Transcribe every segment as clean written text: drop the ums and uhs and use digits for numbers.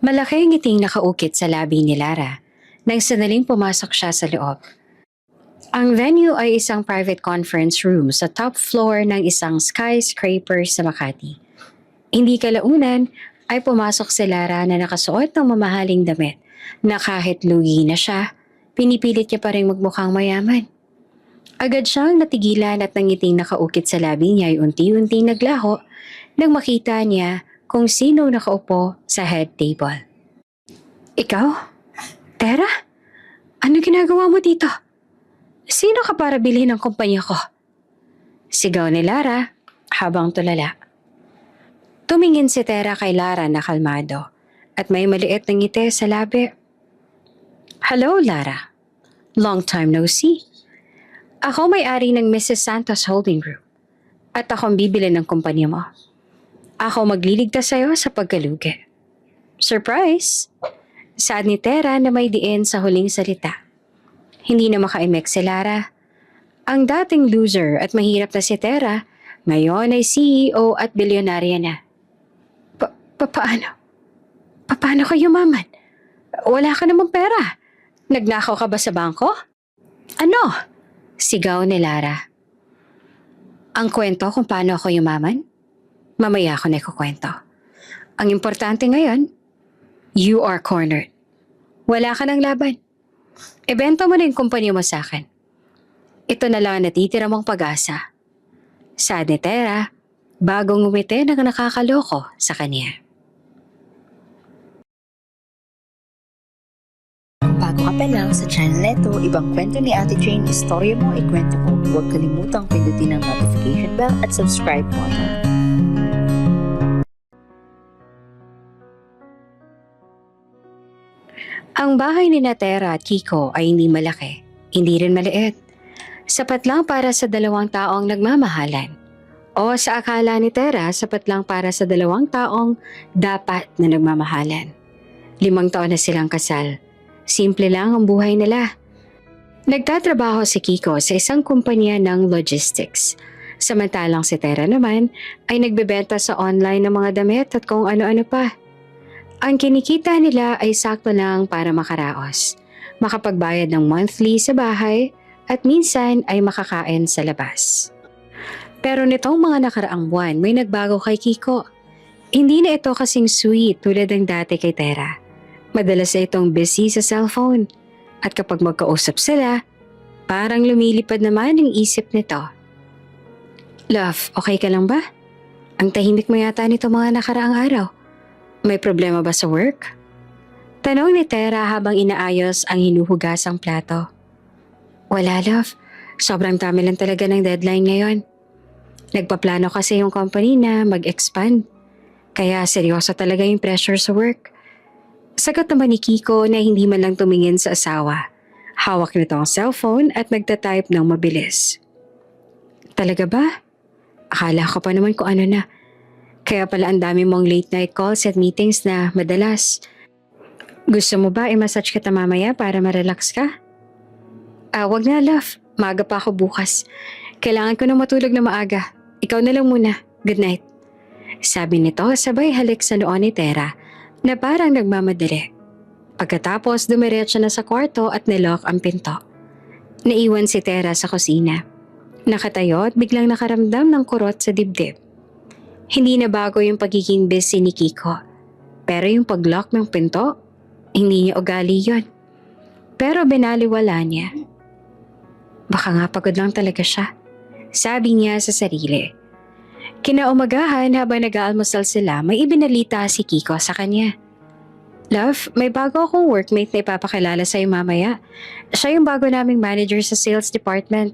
Malaki ang ngiting nakaukit sa labi ni Lara nang sanaling pumasok siya sa loob. Ang venue ay isang private conference room sa top floor ng isang skyscraper sa Makati. Hindi kalaunan ay pumasok si Lara na nakasuot ng mamahaling damit na kahit lugi na siya, pinipilit niya pa rin magmukhang mayaman. Agad siyang natigilan at nangiting nakaukit sa labi niya ay unti-unting naglaho nang makita niya kung sino nakaupo sa head table. Ikaw? Tera? Ano ginagawa mo dito? Sino ka para bilhin ang kumpanya ko? Sigaw ni Lara habang tulala. Tumingin si Tera kay Lara na kalmado at may maliit na ngiti sa labi. Hello, Lara. Long time no see. Ako may-ari ng Mrs. Santos Holding Group at akong bibili ng kumpanya mo. Ako magliligtas sa'yo sa pagkalugi. Surprise! Saad ni Tera na may diin sa huling salita. Hindi na makaimek si Lara. Ang dating loser at mahirap na si Tera, ngayon ay CEO at bilyonarya na. Paano? Paano ka yumaman? Wala ka namang pera. Nagnakaw ka ba sa bangko? Ano? Sigaw ni Lara. Ang kwento kung paano ako yumaman? Mamaya ako na ikukwento. Ang importante ngayon, you are cornered. Wala ka ng laban. Ibenta mo na yung kumpanya mo sa akin. Ito na lang natitira mong pag-asa. Saad ni Tera, bagong ngumiti na nakakaloko sa kanya. Bago ka pa lang sa channel neto, ibang kwento ni Ate Jane, istorya mo, ikwento ko. Huwag kalimutang pindutin ang notification bell at subscribe button. Ang bahay ni Tera at Kiko ay hindi malaki, hindi rin maliit. Sapat lang para sa dalawang taong nagmamahalan. O sa akala ni Tera, sapat lang para sa dalawang taong dapat na nagmamahalan. 5 taon na silang kasal. Simple lang ang buhay nila. Nagtatrabaho si Kiko sa isang kumpanya ng logistics. Samantalang si Tera naman ay nagbebenta sa online ng mga damit at kung ano-ano pa. Ang kinikita nila ay sakto lang para makaraos, makapagbayad ng monthly sa bahay at minsan ay makakain sa labas. Pero nitong mga nakaraang buwan may nagbago kay Kiko. Hindi na ito kasing sweet tulad ng dati kay Tera. Madalas na itong busy sa cellphone at kapag magkausap sila, parang lumilipad naman ang isip nito. Love, okay ka lang ba? Ang tahimik mo yata nito mga nakaraang araw. May problema ba sa work? Tanong ni Tera habang inaayos ang hinuhugasang plato. Wala, love. Sobrang dami lang talaga ng deadline ngayon. Nagpaplano kasi yung company na mag-expand. Kaya seryoso talaga yung pressure sa work. Sagot naman ni Kiko na hindi man lang tumingin sa asawa. Hawak nito ang cellphone at nagtatype ng mabilis. Talaga ba? Akala ko pa naman kung ano na. Kaya pala ang dami mong late night calls at meetings na madalas. Gusto mo ba i-massage kita mamaya para ma-relax ka? Wag na love. Maaga pa ako bukas. Kailangan ko na matulog na maaga. Ikaw na lang muna. Good night. Sabi nito sabay halik sa noon ni Tera na parang nagmamadali. Pagkatapos dumiretso na sa kwarto at nilock ang pinto. Naiwan si Tera sa kusina. Nakatayo at biglang nakaramdam ng kurot sa dibdib. Hindi na bago yung pagiging busy ni Kiko. Pero yung pag-lock ng pinto, hindi niya ugali yun. Pero binaliwala niya. Baka nga pagod lang talaga siya. Sabi niya sa sarili. Kinaumagahan habang nag-aalmusal sila, may ibinalita si Kiko sa kanya. Love, may bago akong workmate na ipapakilala sa'yo mamaya. Siya yung bago naming manager sa sales department.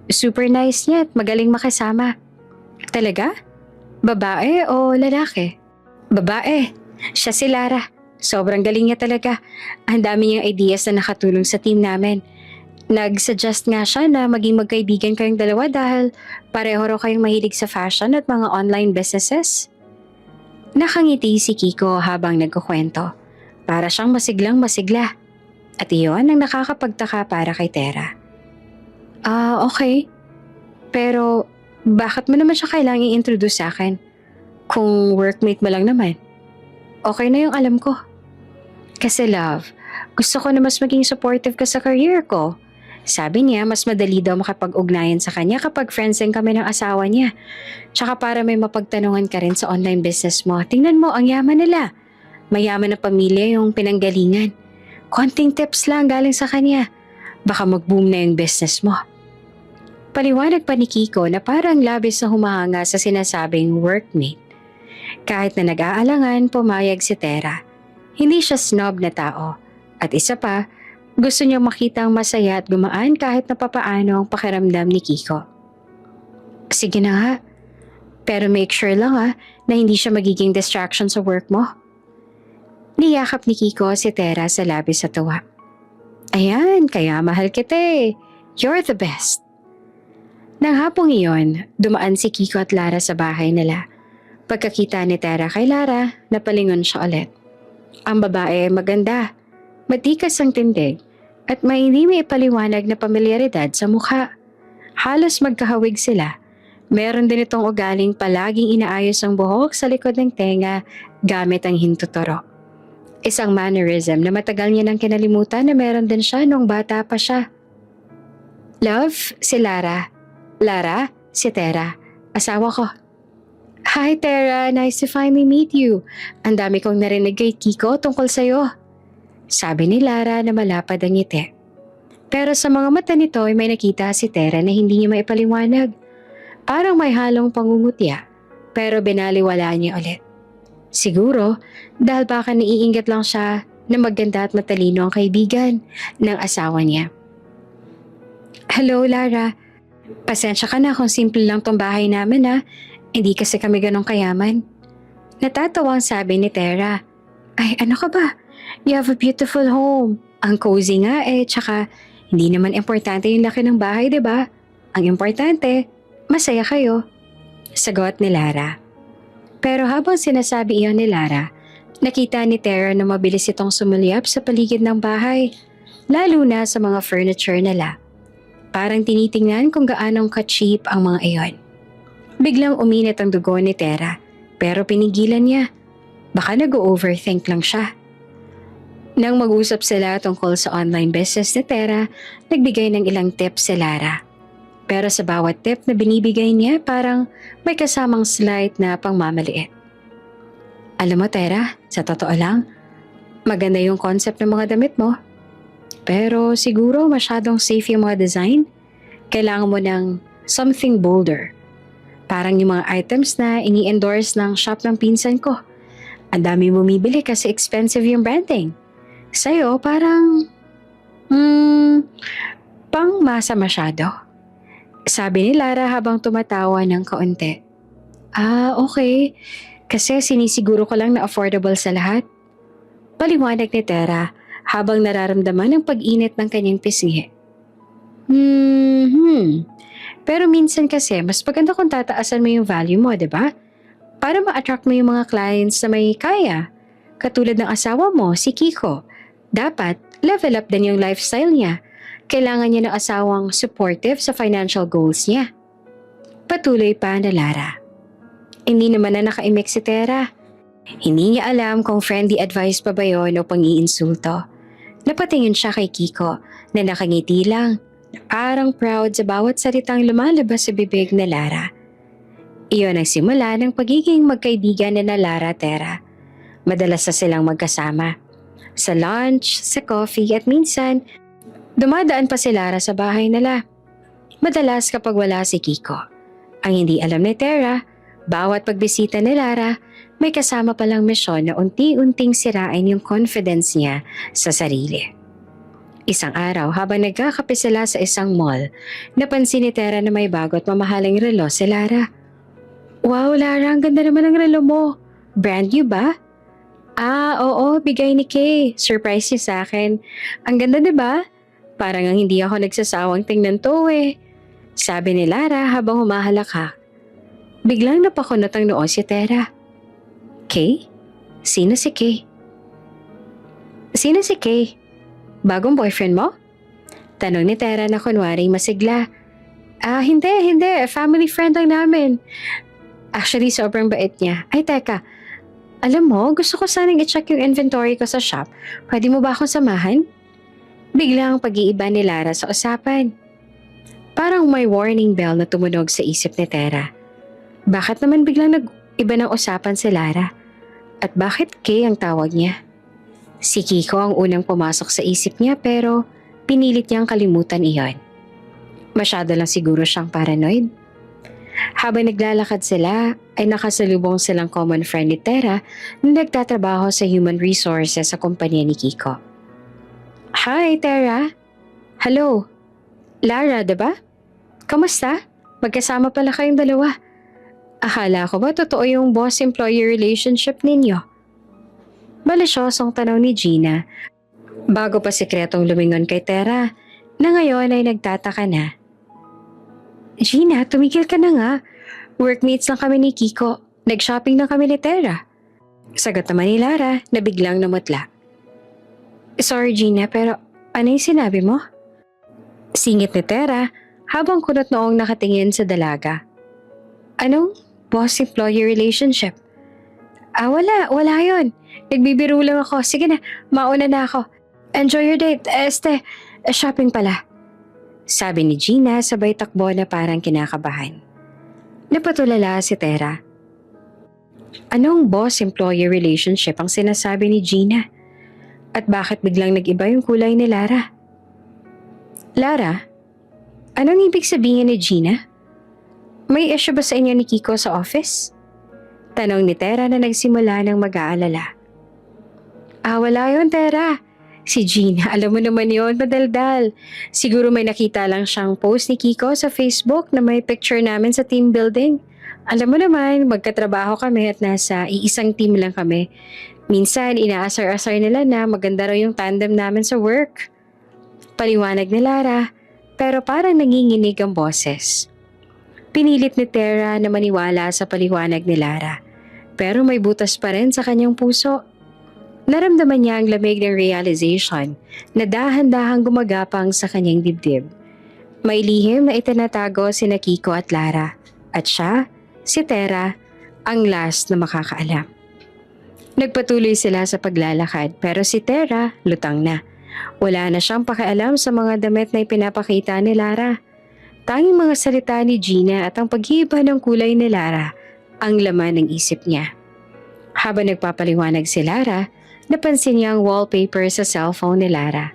Super nice niya at magaling makasama. Talaga? Babae o lalaki? Babae. Siya si Lara. Sobrang galing niya talaga. Ang dami niyang ideas na nakatulong sa team namin. Nag-suggest nga siya na maging magkaibigan kayong dalawa dahil pareho raw kayong mahilig sa fashion at mga online businesses. Nakangiti si Kiko habang nagkukwento. Para siyang masiglang masigla. At iyon ang nakakapagtaka para kay Tera. Okay. Pero bakit mo naman siya kailangang i-introduce sa akin? Kung workmate mo lang naman. Okay na yung alam ko. Kasi love, gusto ko na mas maging supportive ka sa career ko. Sabi niya, mas madali daw makapag-ugnayan sa kanya kapag friends din kami ng asawa niya. Tsaka para may mapagtanungan ka rin sa online business mo. Tingnan mo, ang yaman nila. Mayaman na pamilya yung pinanggalingan. Konting tips lang galing sa kanya. Baka mag-boom na yung business mo. Paliwanag pa ni Kiko na parang labis na humahanga sa sinasabing workmate. Kahit na nag-aalangan, pumayag si Tera. Hindi siya snob na tao. At isa pa, gusto niyang makitang masaya at gumaan kahit na papaano ang pakiramdam ni Kiko. Sige na nga. Pero make sure lang na hindi siya magiging distraction sa work mo. Niyakap ni Kiko si Tera sa labis sa tuwa. Ayan, kaya mahal kita eh. You're the best. Nang hapong iyon, dumaan si Kiko at Lara sa bahay nila. Pagkakita ni Tera kay Lara, napalingon siya ulit. Ang babae maganda, matikas ang tindig, at may hindi may ipaliwanag na pamilyaridad sa mukha. Halos magkahawig sila. Meron din itong ugaling palaging inaayos ang buhok sa likod ng tenga gamit ang hintuturo. Isang mannerism na matagal niya nang kinalimutan na meron din siya nung bata pa siya. Love, si Lara. Lara, si Tera. Asawa ko. Hi Tera, nice to finally meet you. Ang dami kong narinig kay Kiko tungkol sa'yo. Sabi ni Lara na malapad ang ngiti. Pero sa mga mata nito ay may nakita si Tera na hindi niya maipaliwanag. Parang may halong pangungutya, pero binaliwala niya ulit. Siguro dahil baka naiinggit lang siya na maganda at matalino ang kaibigan ng asawa niya. Hello Lara, pasensya ka na kung simple lang tong bahay namin Hindi kasi kami ganong kayaman. Natatawang sabi ni Tera. Ay ano ka ba? You have a beautiful home. Ang cozy nga tsaka hindi naman importante yung laki ng bahay, diba? Ang importante, masaya kayo. Sagot ni Lara. Pero habang sinasabi iyon ni Lara, nakita ni Tera na mabilis itong sumulyap sa paligid ng bahay, lalo na sa mga furniture nila. Parang tinitingnan kung gaanong ka-cheap ang mga iyon. Biglang uminit ang dugo ni Tera, pero pinigilan niya. Baka nag-overthink lang siya. Nang mag-usap sila tungkol sa online business ni Tera, nagbigay ng ilang tips si Lara. Pero sa bawat tip na binibigay niya, parang may kasamang slight na pangmamaliit. Alam mo Tera, sa totoo lang, maganda yung concept ng mga damit mo. Pero siguro masyadong safe yung mga design. Kailangan mo ng something bolder. Parang yung mga items na ini-endorse ng shop ng pinsan ko. Ang dami bumibili kasi expensive yung branding. Sa'yo parang pang masa masyado. Sabi ni Lara habang tumatawa ng kaunti. Okay. Kasi sinisiguro ko lang na affordable sa lahat. Paliwanag ni Tera habang nararamdaman ang pag-init ng kanyang pisngi. Pero minsan kasi mas maganda kung tataasan mo yung value mo, diba? Para ma-attract mo yung mga clients na may kaya. Katulad ng asawa mo, si Kiko. Dapat level up din yung lifestyle niya. Kailangan niya ng asawang supportive sa financial goals niya. Patuloy pa na Lara. Hindi naman na nakaimik si Tera. Hindi niya alam kung friendly advice pa ba yun o pang-iinsulto. Napatingin siya kay Kiko na nakangiti lang. Parang proud sa bawat salitang lumalabas sa bibig ni Lara. Iyon ang simula ng pagiging magkaibigan ni Lara Tera. Madalas na silang magkasama. Sa lunch, sa coffee at minsan, dumadaan pa si Lara sa bahay nila. Madalas kapag wala si Kiko. Ang hindi alam ni Tera, bawat pagbisita ni Lara, may kasama palang misyon na unti-unting sirain yung confidence niya sa sarili. Isang araw habang nagkakape sila sa isang mall, napansin ni Tera na may bago at mamahaling relo si Lara. Wow Lara, ang ganda naman ng relo mo. Brand new ba? Oo, bigay ni Kay. Surprise niya sa akin. Ang ganda diba? Parang ang hindi ako nagsasawang tingnan to Sabi ni Lara habang humahalakak. Biglang napakunot ang noo si Tera. Kay? Sino si Kay? Sino si Kay? Bagong boyfriend mo? Tanong ni Tera na kunwari masigla. Hindi. Family friend lang namin. Actually, sobrang bait niya. Ay, teka. Alam mo, gusto ko sanang i-check yung inventory ko sa shop. Pwede mo ba akong samahan? Biglang pag-iiba ni Lara sa usapan. Parang may warning bell na tumunog sa isip ni Tera. Bakit naman biglang nag-iba ng usapan si Lara? At bakit Kay ang tawag niya? Si Kiko ang unang pumasok sa isip niya pero pinilit niyang kalimutan iyon. Masyado lang siguro siyang paranoid. Habang naglalakad sila, ay nakasalubong silang common friend ni Tera na nagtatrabaho sa human resources sa kumpanya ni Kiko. Hi, Tera. Hello. Lara, diba? Kamusta? Magkasama pala kayong dalawa. Akala ko ba totoo yung boss-employee relationship ninyo? Malisyosong tanong ni Gina bago pa sikretong lumingon kay Tera na ngayon ay nagtataka na. Gina, tumigil ka na nga. Workmates lang kami ni Kiko. Nag-shopping na kami ni Tera. Sagot naman ni Lara na biglang namutla. Sorry Gina, pero ano yung sinabi mo? Singit ni Tera habang kunot noong nakatingin sa dalaga. Anong boss-employee relationship? Wala yun. Nagbibiro lang ako. Sige na, mauna na ako. Enjoy your date. Shopping pala. Sabi ni Gina sabay takbo na parang kinakabahan. Napatulala si Tera. Anong boss-employee relationship ang sinasabi ni Gina? At bakit biglang nag-iba yung kulay ni Lara? Lara, anong ibig sabihin ni Gina? May issue ba sa inyo ni Kiko sa office? Tanong ni Tera na nagsimula ng mag-aalala. Wala yun, Tera. Si Gina, alam mo naman yun, madaldal. Siguro may nakita lang siyang post ni Kiko sa Facebook na may picture namin sa team building. Alam mo naman, magkatrabaho kami at nasa iisang team lang kami. Minsan, inaasar-asar nila na maganda raw yung tandem namin sa work. Paliwanag ni Lara, pero parang nanginginig ang boses. Pinilit ni Tera na maniwala sa paliwanag ni Lara, pero may butas pa rin sa kanyang puso. Naramdaman niya ang lamig ng realization na dahan-dahang gumagapang sa kanyang dibdib. May lihim na itinatago sina Kiko at Lara, at siya, si Tera, ang last na makakaalam. Nagpatuloy sila sa paglalakad pero si Tera lutang na. Wala na siyang pakialam sa mga damit na ipinapakita ni Lara. Tanging mga salita ni Gina at ang paghiba ng kulay ni Lara ang laman ng isip niya. Habang nagpapaliwanag si Lara, napansin niya ang wallpaper sa cellphone ni Lara.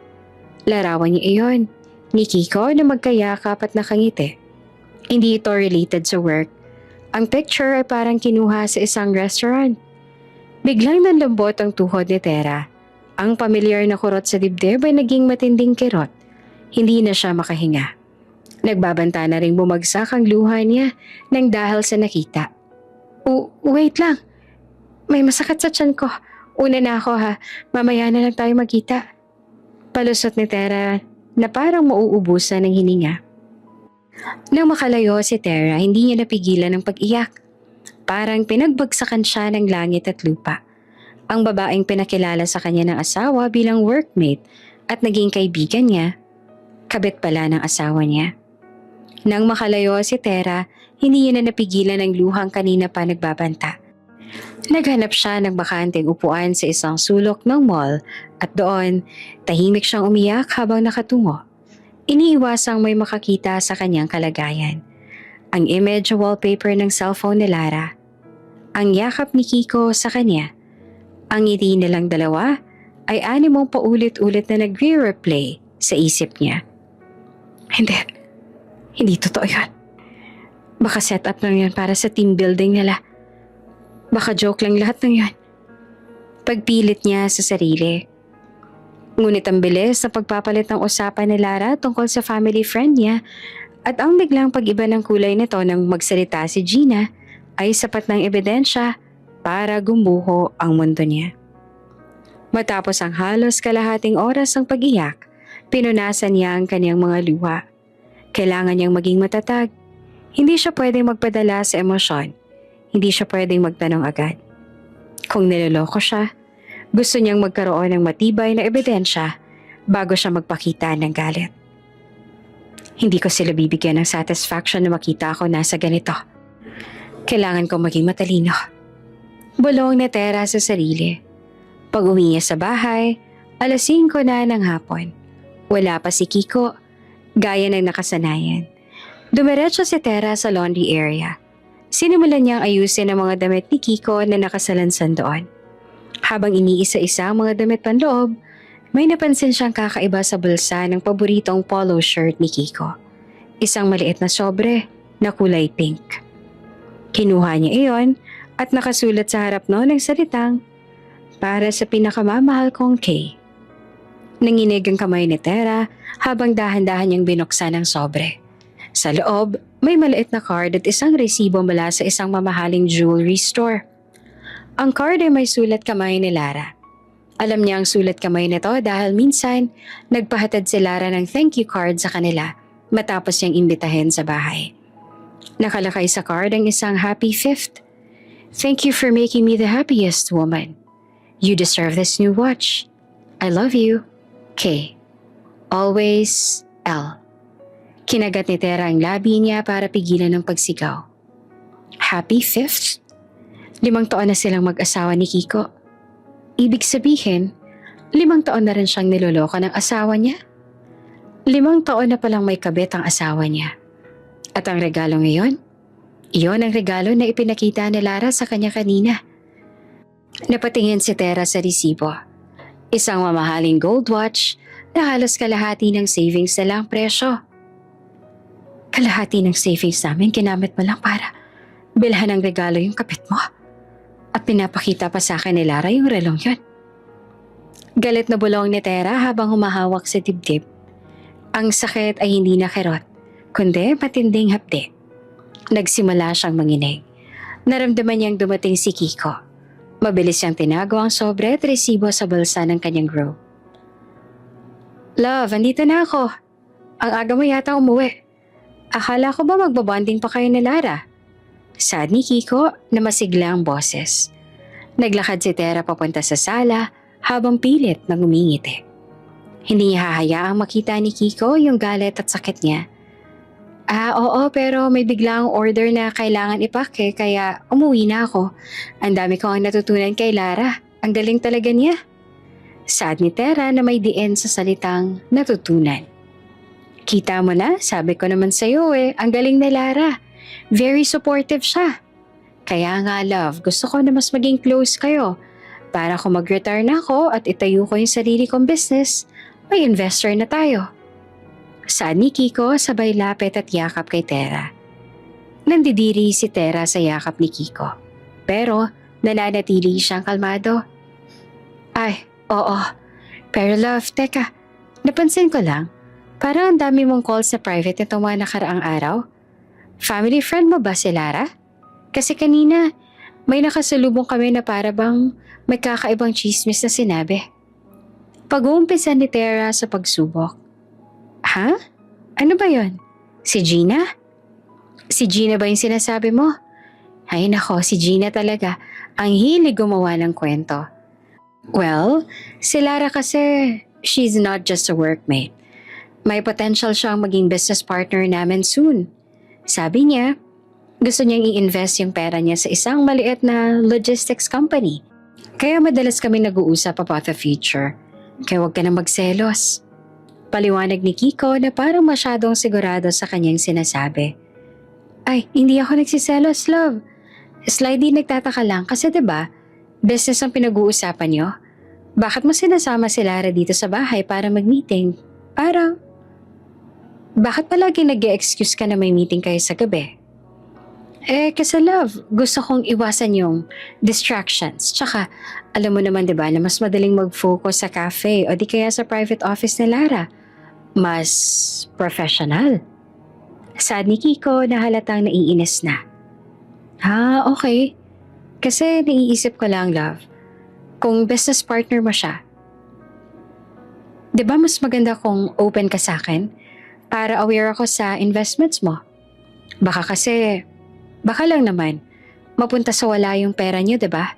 Larawan niya iyon, ni Kiko na magkayakap at nakangiti. Hindi ito related sa work. Ang picture ay parang kinuha sa isang restaurant. Biglang nanlambot ang tuhod ni Tera. Ang pamilyar na kurot sa dibdib ay naging matinding kirot. Hindi na siya makahinga. Nagbabanta na ring bumagsak ang luha niya nang dahil sa nakita. Wait lang. May masakit sa tiyan ko. Una na ako ha. Mamaya na lang tayo magkita. Palusot ni Tera na parang mauubusan ng hininga. Nang makalayo si Tera, hindi niya napigilan ng pag-iyak. Parang pinagbagsakan siya ng langit at lupa. Ang babaeng pinakilala sa kanya ng asawa bilang workmate at naging kaibigan niya, kabit pala ng asawa niya. Nang makalayo si Tera, hindi niya na napigilan ang luhang kanina pa nagbabanta. Naghanap siya ng bakanteng upuan sa isang sulok ng mall at doon, tahimik siyang umiyak habang nakatungo. Iniiwasang may makakita sa kanyang kalagayan. Ang image wallpaper ng cellphone ni Lara. Ang yakap ni Kiko sa kanya. Ang ngiti nilang dalawa ay animong paulit-ulit na nagre-replay sa isip niya. Hindi totoo yan. Baka set up lang yan para sa team building nila. Baka joke lang lahat ng yan. Pagpilit niya sa sarili. Ngunit ang bilis na pagpapalit ng usapan ni Lara tungkol sa family friend niya at ang biglang pag-iba ng kulay nito nang magsalita si Gina ay sapat ng ebidensya para gumuho ang mundo niya. Matapos ang halos kalahating oras ng pag-iyak, pinunasan niya ang kanyang mga luha. Kailangan niyang maging matatag. Hindi siya pwedeng magpadala sa emosyon. Hindi siya pwedeng magtanong agad. Kung niloloko siya, gusto niyang magkaroon ng matibay na ebidensya bago siya magpakita ng galit. Hindi ko sila bibigyan ng satisfaction na makita ako nasa ganito. Kailangan kong maging matalino. Bulong ni Tera sa sarili. Pag uwi niya sa bahay, 5:00 na ng hapon. Wala pa si Kiko, gaya ng nakasanayan. Dumiretso si Tera sa laundry area. Sinimulan niyang ayusin ang mga damit ni Kiko na nakasalansan doon. Habang iniisa-isa ang mga damit panloob, may napansin siyang kakaiba sa bulsa ng paboritong polo shirt ni Kiko. Isang maliit na sobre na kulay pink. Kinuha niya iyon at nakasulat sa harap noon ng salitang, "Para sa pinakamamahal kong Kay." Nanginig ang kamay ni Tera habang dahan-dahan niyang binuksan ang sobre. Sa loob, may maliit na card at isang resibo mula sa isang mamahaling jewelry store. Ang card ay may sulat kamay ni Lara. Alam niya ang sulat kamay nito dahil minsan nagpahatid si Lara ng thank you card sa kanila matapos niyang imbitahin sa bahay. Nakalakay sa card ang isang happy 5th. "Thank you for making me the happiest woman. You deserve this new watch. I love you. K. Always, L." Kinagat ni Tera ang labi niya para pigilan ng pagsigaw. Happy 5th? 5 taon na silang mag-asawa ni Kiko. Ibig sabihin, 5 taon na rin siyang niloloko ng asawa niya. 5 taon na palang may kabit ang asawa niya. At ang regalo ngayon? Iyon ang regalo na ipinakita ni Lara sa kanya kanina. Napatingin si Tera sa resibo. Isang mamahaling gold watch na halos kalahati ng savings na lang presyo. Kalahati ng savings namin ginamit mo lang para bilhan ng regalo yung kapit mo. At pinapakita pa sa akin ni Lara yung relong yun. Galit na bulong ni Tera habang humahawak sa dibdib. Ang sakit ay hindi na kirot, kundi matinding hapde. Nagsimula siyang manginig. Naramdaman niyang dumating si Kiko. Mabilis siyang tinago ang sobre at resibo sa bulsa ng kanyang robe. "Love, andito na ako. Ang aga mo yata umuwi. Akala ko ba magbabonding pa kayo ni Lara?" Sad ni Kiko na masigla ang boses. Naglakad si Tera papunta sa sala habang pilit na ngumingiti. Hindi niya hahayaang makita ni Kiko yung galit at sakit niya. Oo, pero may biglang order na kailangan ipake kaya umuwi na ako. Ang dami ko ang natutunan kay Lara. Ang galing talaga niya." Sad ni Tera na may diin sa salitang natutunan. "Kita mo na, sabi ko naman sa'yo ang galing ni Lara. Very supportive siya. Kaya nga love, gusto ko na mas maging close kayo. Para kung mag-retire na ako at itayo ko yung sarili kong business, may investor na tayo." Sad ni Kiko sabay lapit at yakap kay Tera. Nandidiri si Tera sa yakap ni Kiko. Pero nananatili siyang kalmado. "Ay, oo. Pero love, teka, napansin ko lang. Parang ang dami mong calls sa private nitong mga nakaraang araw. Family friend mo ba si Lara? Kasi kanina, may nakasalubong kami na para bang may kakaibang chismis na sinabi." Pag-uumpisa ni Tera sa pagsubok. "Ha? Ano ba yon? Si Gina? Si Gina ba yung sinasabi mo?" Ay nako, si Gina talaga. Ang hilig gumawa ng kwento. Well, si Lara kasi, she's not just a workmate. May potential siyang maging business partner namin soon. Sabi niya, gusto niyang i-invest yung pera niya sa isang maliit na logistics company. Kaya madalas kami nag-uusap about the future. Kaya huwag ka na magselos. Paliwanag ni Kiko na parang masyadong sigurado sa kanyang sinasabi. Ay, hindi ako nagsiselos, love. Slightly nagtataka lang kasi 'di ba, business ang pinag-uusapan niyo. Bakit mo sinasama si Lara dito sa bahay para mag-meeting? Bakit palagi nag-e-excuse ka na may meeting kayo sa gabi? Kasi love, gusto kong iwasan yung distractions. Tsaka, alam mo naman 'di ba na mas madaling mag-focus sa cafe o di kaya sa private office ni Lara. Mas professional. Sad ni Kiko na halatang naiinis na. Okay. Kasi naiisip ko lang, love. Kung business partner mo siya, 'di ba mas maganda kung open ka sa akin para aware ako sa investments mo? Baka lang naman, mapunta sa wala yung pera niyo, 'di ba?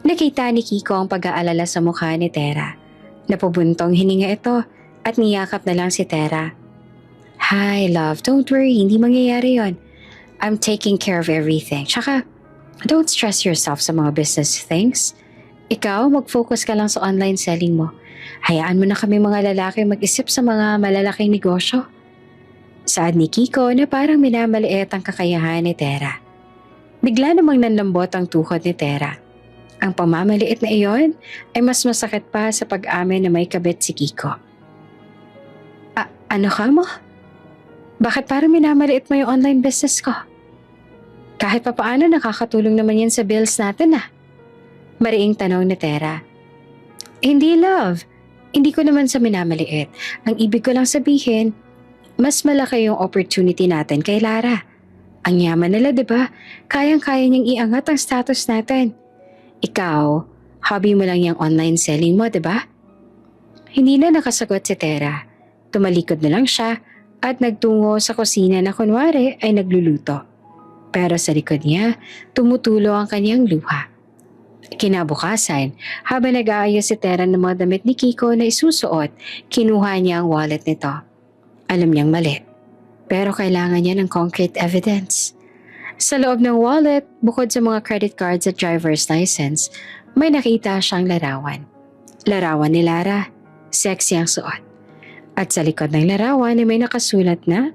Nakita ni Kiko ang pag-aalala sa mukha ni Tera. Napubuntong hininga ito at niyakap na lang si Tera. Hi love, don't worry, hindi mangyayari yon. I'm taking care of everything. Tsaka, Don't stress yourself sa mga business things. Ikaw, mag-focus ka lang sa online selling mo. Hayaan mo na kami mga lalaki mag-isip sa mga malalaking negosyo. Saad ni Kiko na parang minamaliit ang kakayahan ni Tera. Bigla namang nanlambot ang tuhod ni Tera. Ang pamamaliit na iyon ay mas masakit pa sa pag-amin na may kabit si Kiko. Ano ka mo? Bakit parang minamaliit mo yung online business ko? Kahit papaano nakakatulong naman yan sa bills natin Mariing tanong ni Tera. Hindi love, hindi ko naman sa minamaliit. Ang ibig ko lang sabihin, mas malaki yung opportunity natin kay Lara. Ang yaman nila, di ba? Kayang-kaya niyang iangat ang status natin. Ikaw, hobby mo lang yung online selling mo, di ba? Hindi na nakasagot si Tera. Tumalikod na lang siya at nagtungo sa kusina na kunwari ay nagluluto. Pero sa likod niya, tumutulo ang kanyang luha. Kinabukasan, habang nag-aayos si Tera ng mga damit ni Kiko na isusuot, kinuha niya ang wallet nito. Alam niyang mali, pero kailangan niya ng concrete evidence. Sa loob ng wallet, bukod sa mga credit cards at driver's license, may nakita siyang larawan. Larawan ni Lara, sexy ang suot. At sa likod ng larawan ay may nakasulat na,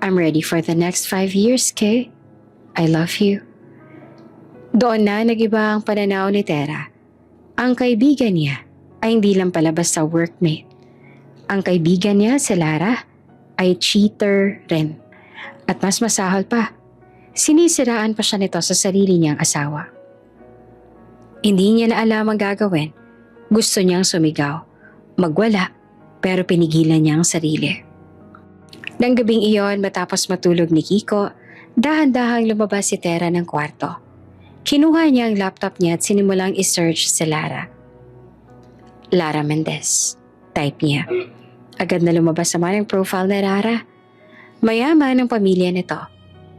I'm ready for the next 5 years, Kay. I love you. Doon na nag-iba ang pananaw ni Tera. Ang kaibigan niya ay hindi lang pala basta workmate. Ang kaibigan niya si Lara ay cheater rin. At mas masahol pa, sinisiraan pa siya nito sa sarili niyang asawa. Hindi niya na alam ang gagawin. Gusto niyang sumigaw, magwala, pero pinigilan niya ang sarili. Nang gabing iyon matapos matulog ni Kiko, dahan-dahang lumabas si Tera ng kwarto. Kinuha niya ang laptop niya at sinimulang i-search si Lara. Lara Mendez, type niya. Agad na lumabas naman ang profile ni Lara. Mayaman ang pamilya nito.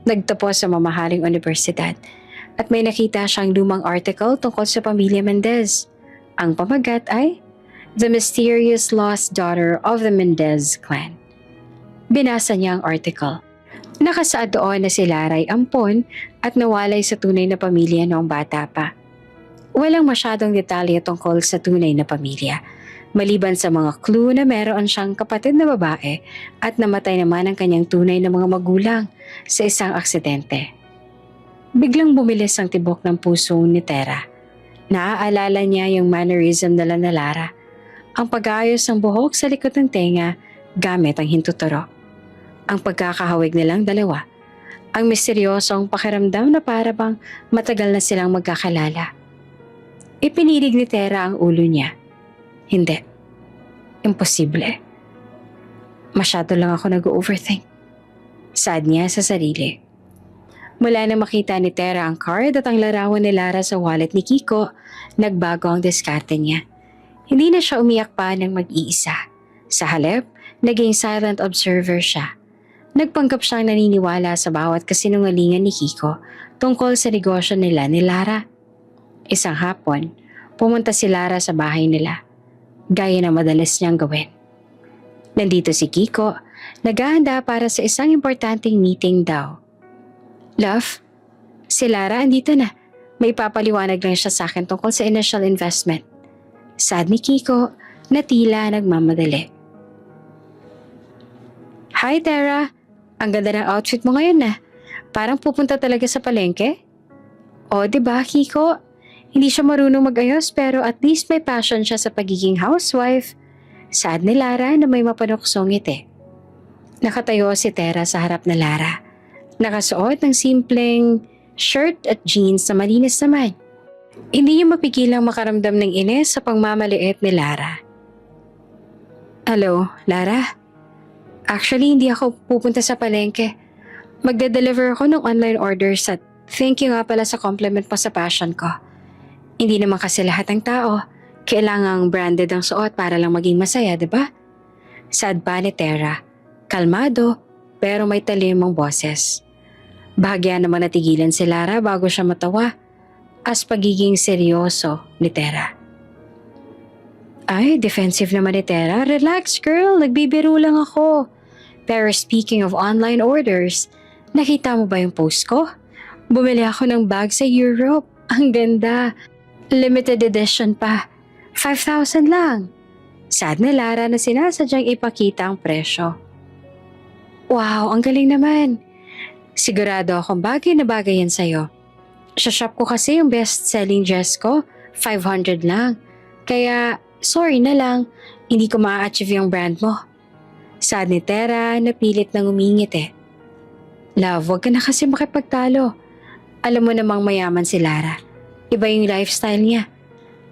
Nagtapos sa mamahaling universidad at may nakita siyang lumang article tungkol sa pamilya Mendez. Ang pamagat ay The Mysterious Lost Daughter of the Mendez Clan. Binasa niya ang article. Nakasaad doon na si Lara ay ampon at nawalay sa tunay na pamilya noong bata pa. Walang masyadong detalye tungkol sa tunay na pamilya, maliban sa mga clue na meron siyang kapatid na babae at namatay naman ang kanyang tunay na mga magulang sa isang aksidente. Biglang bumilis ang tibok ng puso ni Tera. Naaalala niya yung mannerism nila na Lara, ang pag-aayos ng buhok sa likod ng tenga gamit ang hintuturo. Ang pagkakahawig nilang dalawa, ang misteryosong pakiramdam na para bang matagal na silang magkakalala. Ipinilig ni Tera ang ulo niya. Hindi. Imposible. Masyado lang ako nag-overthink. Sad niya sa sarili. Mula na makita ni Tera ang card at ang larawan ni Lara sa wallet ni Kiko, nagbago ang diskarte niya. Hindi na siya umiyak pa ng mag-iisa. Sa halip, naging silent observer siya. Nagpanggap siyang naniniwala sa bawat kasinungalingan ni Kiko tungkol sa negosyo nila ni Lara. Isang hapon, pumunta si Lara sa bahay nila, gaya na madalas niyang gawin. Nandito si Kiko, naghahanda para sa isang importanteng meeting daw. Love, si Lara andito na. May papaliwanag lang siya sa akin tungkol sa initial investment. Sad ni Kiko na tila nagmamadali. Hi Tera! Ang ganda ng outfit mo ngayon Parang pupunta talaga sa palengke? O, diba, Kiko? Hindi siya marunong mag-ayos pero at least may passion siya sa pagiging housewife. Sad ni Lara na may mapanuksong ngiti. Nakatayo si Tera sa harap na Lara. Nakasuot ng simpleng shirt at jeans na malinis naman. Hindi niya mapigilang makaramdam ng inis sa pangmamaliit ni Lara. Hello, Lara? Actually, hindi ako pupunta sa palengke. Magde-deliver ako ng online orders at thank you nga pala sa compliment mo sa passion ko. Hindi naman kasi lahat ng tao kailangang branded ang suot para lang maging masaya, di ba? Sad pa ni Tera. Kalmado, pero may talim ang boses. Bahagya naman natigilan si Lara bago siya matawa as pagiging seryoso ni Tera. Ay, defensive naman ni Tera. Relax girl, nagbibiro lang ako. Pero speaking of online orders, nakita mo ba yung post ko? Bumili ako ng bag sa Europe. Ang ganda. Limited edition pa. 5,000 lang. Sad na Lara na sinasadyang ipakita ang presyo. Wow, ang galing naman. Sigurado akong bagay na bagay yan sa'yo. Sa shop ko kasi yung best-selling dress ko, 500 lang. Kaya, sorry na lang, hindi ko ma-achieve yung brand mo. Sad ni Tera na pilit nang umingit eh. Love, wag ka na kasi makipagtalo. Alam mo namang mayaman si Lara. Iba yung lifestyle niya.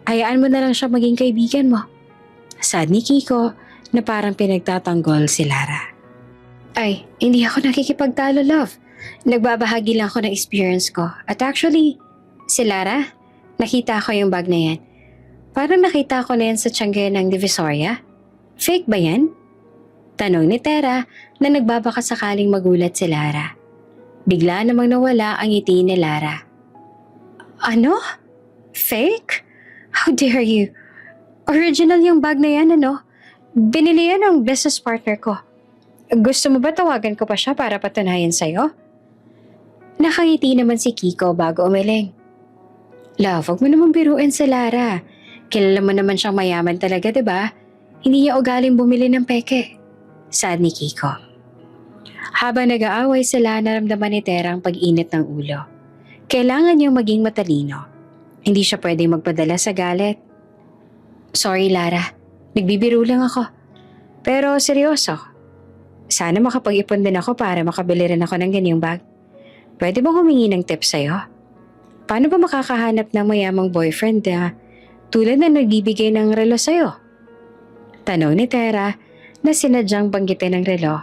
Hayaan mo na lang siya maging kaibigan mo. Sad ni Kiko na parang pinagtatanggol si Lara. Ay, hindi ako nakikipagtalo, love. Nagbabahagi lang ako ng experience ko. At actually, si Lara, nakita ko yung bag na yan. Parang nakita ko na yan sa tiyangge ng Divisoria. Fake ba yan? Tanong ni Tera na nagbabaka sakaling magulat si Lara. Bigla namang nawala ang ngiti ni Lara. Ano? Fake? How dare you? Original yung bag na yan, ano? Binili yan ng business partner ko. Gusto mo ba tawagan ko pa siya para patunayan sa'yo? Nakangiti naman si Kiko bago umiling. Love, wag mo naman biruin sa Lara. Kilala mo naman siyang mayaman talaga, diba? Hindi niya ugaling bumili ng peke. Sad ni Kiko. Habang nag-aaway sila, naramdaman ni Tera ang pag-init ng ulo. Kailangan niyang maging matalino. Hindi siya pwedeng magpadala sa galit. Sorry, Lara. Nagbibiro lang ako. Pero seryoso. Sana makapag-ipon din ako para makabili rin ako ng ganyang bag. Pwede bang humingi ng tips sa'yo? Paano ba makakahanap ng mayamang boyfriend tulad na nagbibigay ng relo sa'yo? Tanong ni Tera na sinadyang banggitin ng relo.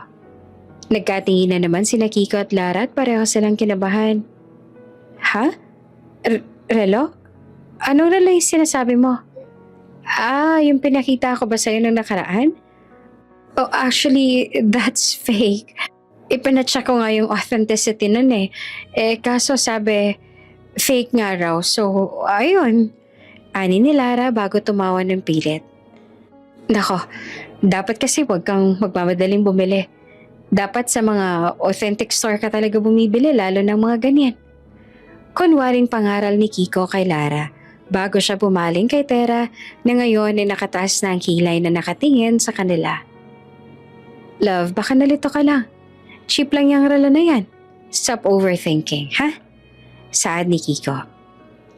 Nagkatingin na naman sina Kiko at Lara at pareho silang kinabahan. Ha? Relo? Anong relo yung sinasabi mo? Yung pinakita ko ba sa'yo nung nakaraan? Oh, actually, that's fake. Ipinacheck ko nga yung authenticity nun eh. Kaso sabi, fake nga raw. So, ayun. Ani ni Lara bago tumawa ng pilit. Nako, dapat kasi wag kang magmamadaling bumili. Dapat sa mga authentic store ka talaga bumibili, lalo ng mga ganyan. Kunwaring pangaral ni Kiko kay Lara bago siya pumaling kay Tera na ngayon ay nakataas na ang kilay na nakatingin sa kanila. Love, baka nalito ka lang. Cheap lang yung relo na yan. Stop overthinking, ha? Saad ni Kiko.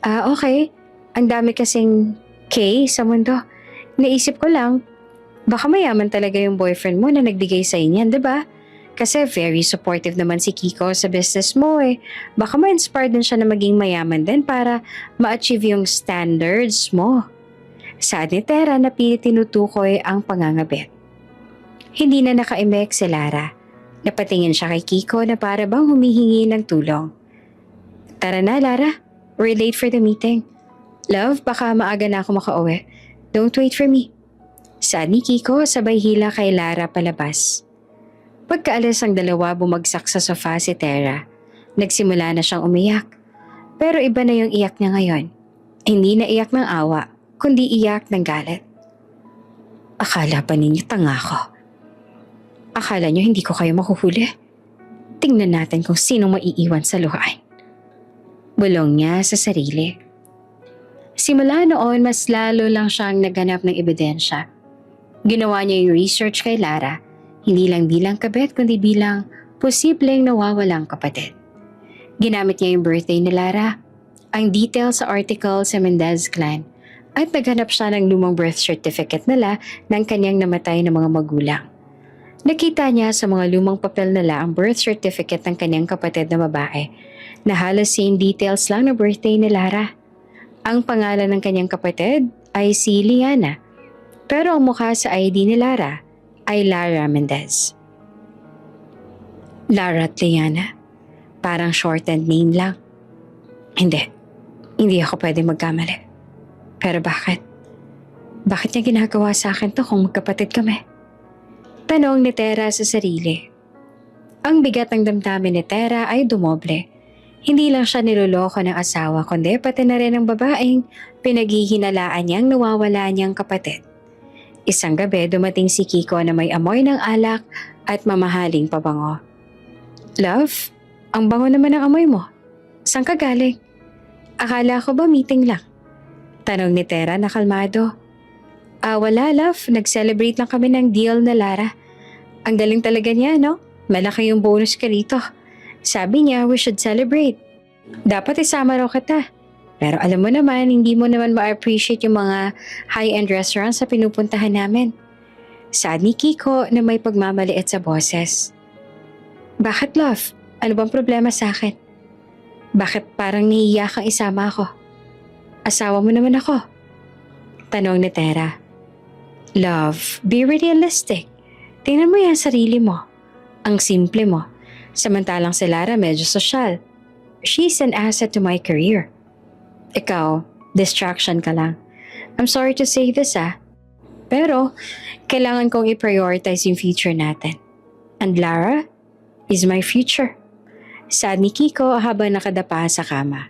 Okay. Ang dami kasing K sa mundo. Naisip ko lang, baka mayaman talaga yung boyfriend mo na nagbigay sa inyan, diba? Kasi very supportive naman si Kiko sa business mo eh. Baka ma-inspire din siya na maging mayaman din para ma-achieve yung standards mo. Saad ni Tera na pilit tinutukoy ang pangangabit. Hindi na nakaimek si Lara. Napatingin siya kay Kiko na para bang humihingi ng tulong. Tara na, Lara. We're late for the meeting. Love, baka maaga na ako makauwi. Don't wait for me. Saad ni Kiko sabay hila kay Lara palabas. Pagkaalis ang dalawa, bumagsak sa sofa si Tera. Nagsimula na siyang umiyak. Pero iba na yung iyak niya ngayon. Hindi na iyak ng awa, kundi iyak ng galit. Akala pa ninyo tanga ko. Akala nyo hindi ko kayo makuhuli? Tingnan natin kung sino maiiwan sa luhaan. Bulong niya sa sarili. Simula noon, mas lalo lang siyang naghanap ng ebidensya. Ginawa niya yung research kay Lara, hindi lang bilang kabet kundi bilang posibleng nawawalang kapatid. Ginamit niya yung birthday ni Lara, ang details sa article sa Mendez clan, at naghanap siya ng lumang birth certificate nila ng kanyang namatay na mga magulang. Nakita niya sa mga lumang papel nila ang birth certificate ng kanyang kapatid na babae na halos same details lang na birthday ni Lara. Ang pangalan ng kanyang kapatid ay si Liana, pero ang mukha sa ID ni Lara ay Lara Mendez. Lara at Liana, parang shortened name lang. Hindi ako pwede magkamali. Pero bakit? Bakit niya ginagawa sa akin to kung magkapatid kami? Tanong ni Tera sa sarili. Ang bigat ng damdamin ni Tera ay dumoble. Hindi lang siya niloloko ng asawa kundi pati na rin ang babaeng pinaghihinalaan niyang nawawala niyang kapatid. Isang gabi dumating si Kiko na may amoy ng alak at mamahaling pabango. Love, ang bango naman ng amoy mo. Saan ka galing? Akala ko ba meeting lang? Tanong ni Tera na kalmado. Wala love. Nag-celebrate lang kami ng deal na Lara. Ang galing talaga niya, no? Malaki yung bonus ka rito. Sabi niya, we should celebrate. Dapat isama raw kita. Pero alam mo naman, hindi mo naman ma-appreciate yung mga high-end restaurants sa pinupuntahan namin. Sad ni Kiko na may pagmamaliit sa boses. Bakit love? Ano bang problema sa akin? Bakit parang nahihiya kang isama ako? Asawa mo naman ako. Tanong ni Tera. Love, be realistic. Tingnan mo yung sarili mo. Ang simple mo. Samantalang si Lara medyo sosyal. She's an asset to my career. Ikaw, distraction ka lang. I'm sorry to say this pero kailangan kong i-prioritize yung future natin. And Lara is my future. Sad ni Kiko habang nakadapa sa kama.